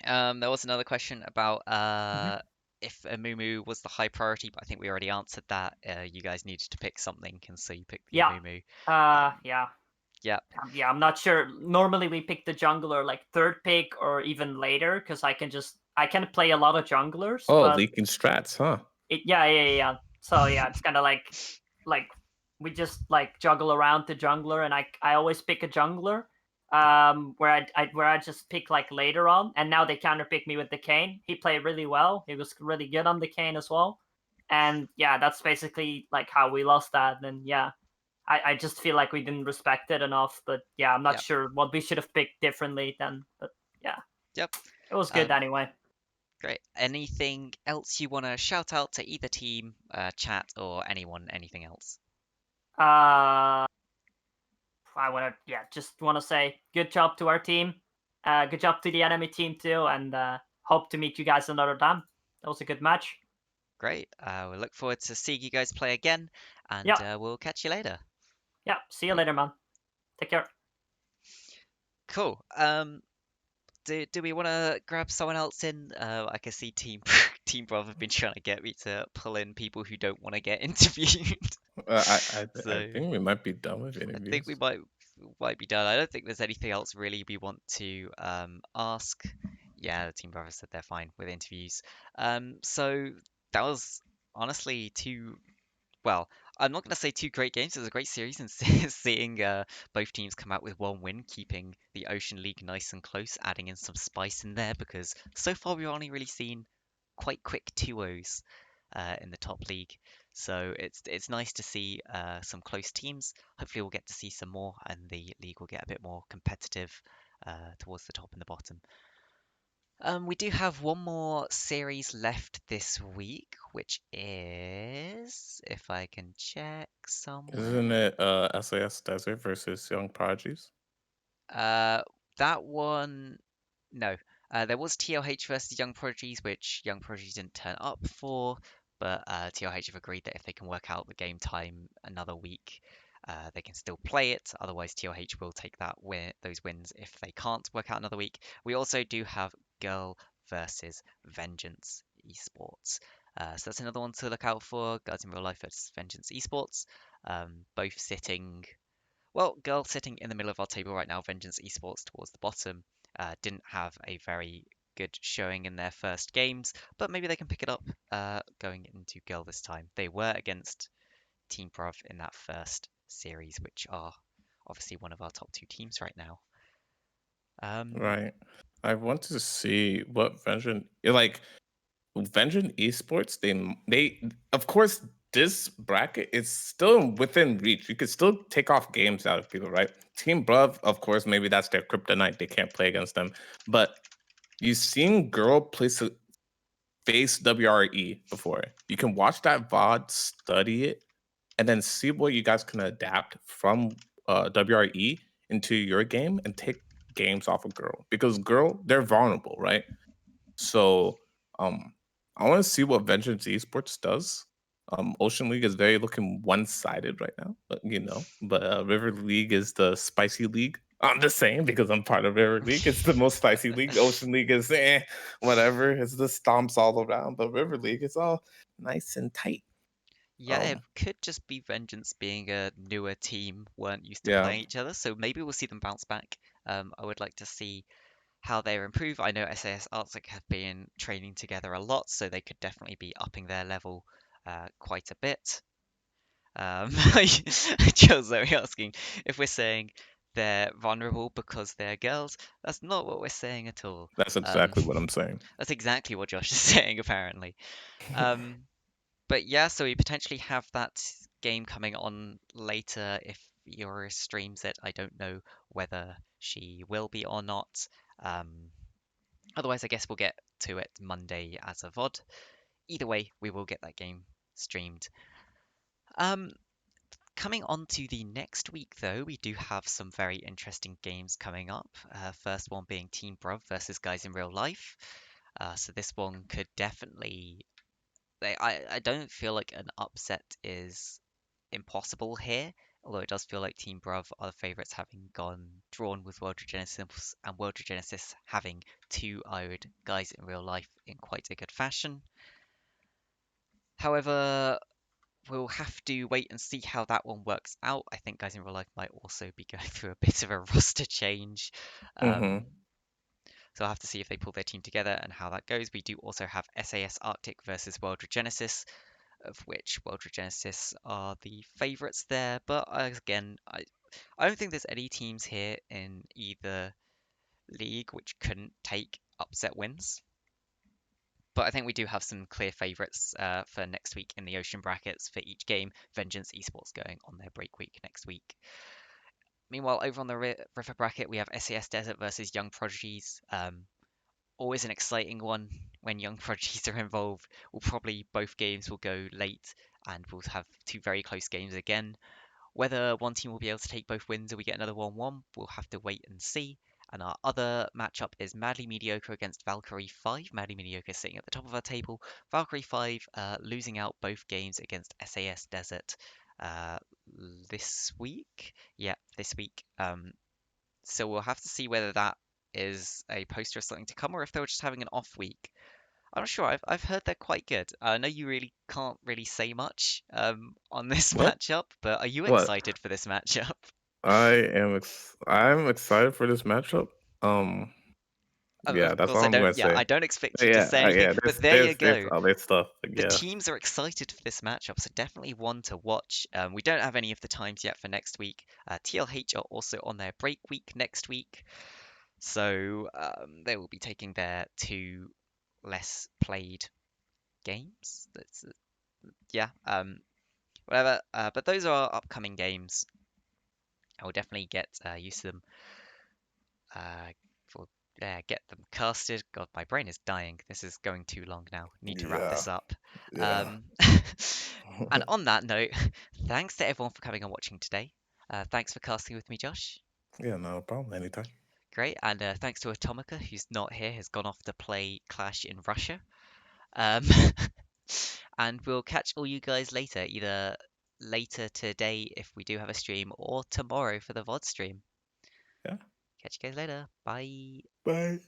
There was another question about Mhm. if Amumu was the high priority, but I think we already answered that. You guys needed to pick something, and so you picked the Yeah. Amumu. Yeah. Yeah. Yeah, I'm not sure. Normally we pick the jungler like third pick or even later because I can play a lot of junglers, Oh, but leaking strats, huh? yeah. So yeah, it's kind of like we just like juggle around the jungler, and I always pick a jungler, where I just pick like later on, and now they counter pick me with the Kane. He played really well. He was really good on the Kane as well, and yeah, that's basically like how we lost that. And yeah, I just feel like we didn't respect it enough. But yeah, I'm not Yep. sure what we should have picked differently then. But yeah, Yep. it was good anyway. Great. Anything else you want to shout out to either team, chat, or anyone? Anything else? I just want to say good job to our team. Good job to the enemy team too, and hope to meet you guys another time. That was a good match. great. We look forward to seeing you guys play again, and Yeah. we'll catch you later. Yeah. See you later, man. Take care. Cool. Do we want to grab someone else in? I can see Team Team Bruv have been trying to get me to pull in people who don't want to get interviewed. I So think we might be done with I think we interviews. might be done. I don't think there's anything else really we want to ask. Yeah, the Team Brother said they're fine with interviews. So that was honestly well, I'm not going to say two great games. It was a great series, and seeing both teams come out with one win, keeping the Ocean League nice and close, adding in some spice in there because so far we've only really seen quite quick 2-0s in the top league. So it's nice to see some close teams. Hopefully we'll get to see some more, and the league will get a bit more competitive towards the top and the bottom. We do have one more series left this week, which is, if I can check somewhere. Isn't it SAS Desert versus Young Prodigies? That one, no. There was TLH versus Young Prodigies, which Young Prodigies didn't turn up for, but TLH have agreed that if they can work out the game time another week, they can still play it. Otherwise, TLH will take those wins if they can't work out another week. We also do have Girl versus Vengeance Esports. So that's another one to look out for. Guys in Real Life versus Vengeance Esports. Both sitting, well, Girl sitting in the middle of our table right now, Vengeance Esports towards the bottom. Didn't have a very good showing in their first games, but maybe they can pick it up going into Girl this time. They were against Team Bruv in that first series, which are obviously one of our top two teams right now. Right. I want to see what Vengeance Esports. They of course this bracket is still within reach. You could still take off games out of people, right? Team Bruv, of course, maybe that's their kryptonite. They can't play against them. But you've seen Girl face WRE before. You can watch that VOD, study it, and then see what you guys can adapt from WRE into your game and take games off of Girl, because Girl, they're vulnerable, right? So I want to see what Vengeance Esports does. Ocean League is very looking one-sided right now, but River League is the spicy league. I'm just saying because I'm part of River League. It's the most spicy league. Ocean League is whatever. It's the stomps all around, but River League is all nice and tight. Yeah, it could just be Vengeance being a newer team, weren't used to Yeah. playing each other, so maybe we'll see them bounce back. I would like to see how they improve. I know SAS Arctic have been training together a lot, so they could definitely be upping their level quite a bit. Zoe asking if we're saying they're vulnerable because they're girls. That's not what we're saying at all. That's exactly what I'm saying. That's exactly what Josh is saying, apparently. But yeah, so we potentially have that game coming on later if Yura streams it. I don't know whether she will be or not. Otherwise, I guess we'll get to it Monday as a VOD. Either way, we will get that game streamed. Coming on to the next week, though, we do have some very interesting games coming up. First one being Team Bruv versus Guys in Real Life. So this one could definitely... I don't feel like an upset is impossible here, although it does feel like Team Bruv are the favourites, having drawn with World Regenesis, and World Regenesis having 2-0'd Guys in Real Life in quite a good fashion. However, we'll have to wait and see how that one works out. I think Guys in Real Life might also be going through a bit of a roster change. So I'll have to see if they pull their team together and how that goes. We do also have SAS Arctic versus World Regenesis, of which World Regenesis are the favourites there. But again, I don't think there's any teams here in either league which couldn't take upset wins. But I think we do have some clear favourites for next week in the Ocean brackets for each game. Vengeance Esports going on their break week next week. Meanwhile, over on the River bracket, we have SAS Desert versus Young Prodigies. Always an exciting one when Young Prodigies are involved. Both games will go late, and we'll have two very close games again. Whether one team will be able to take both wins or we get another 1-1, we'll have to wait and see. And our other matchup is Madly Mediocre against Valkyrie 5. Madly Mediocre sitting at the top of our table. Valkyrie 5 losing out both games against SAS Desert this week. Yeah, this week. So we'll have to see whether that is a poster of something to come or if they were just having an off week. I'm not sure. I've heard they're quite good. I know you really can't really say much on this What? matchup, but are you What? excited for this matchup? I'm excited for this matchup. Yeah, Of that's course, all I'm gonna say. I don't expect you to say anything, Yeah. but there you There's go. other stuff. The Yeah. teams are excited for this matchup, so definitely one to watch. We don't have any of the times yet for next week. TLH are also on their break week next week, so they will be taking their 2 less played games. That's yeah, whatever. But those are our upcoming games. I will definitely get used to them. For get them casted. God, my brain is dying. This is going too long now. Need to wrap this up. Yeah. And on that note, thanks to everyone for coming and watching today. Thanks for casting with me, Josh. Yeah, no problem. Anytime. Great, and thanks to Atomika, who's not here, has gone off to play Clash in Russia. Um, and we'll catch all you guys later, either later today if we do have a stream, or tomorrow for the VOD stream. Yeah. Catch you guys later. Bye. Bye.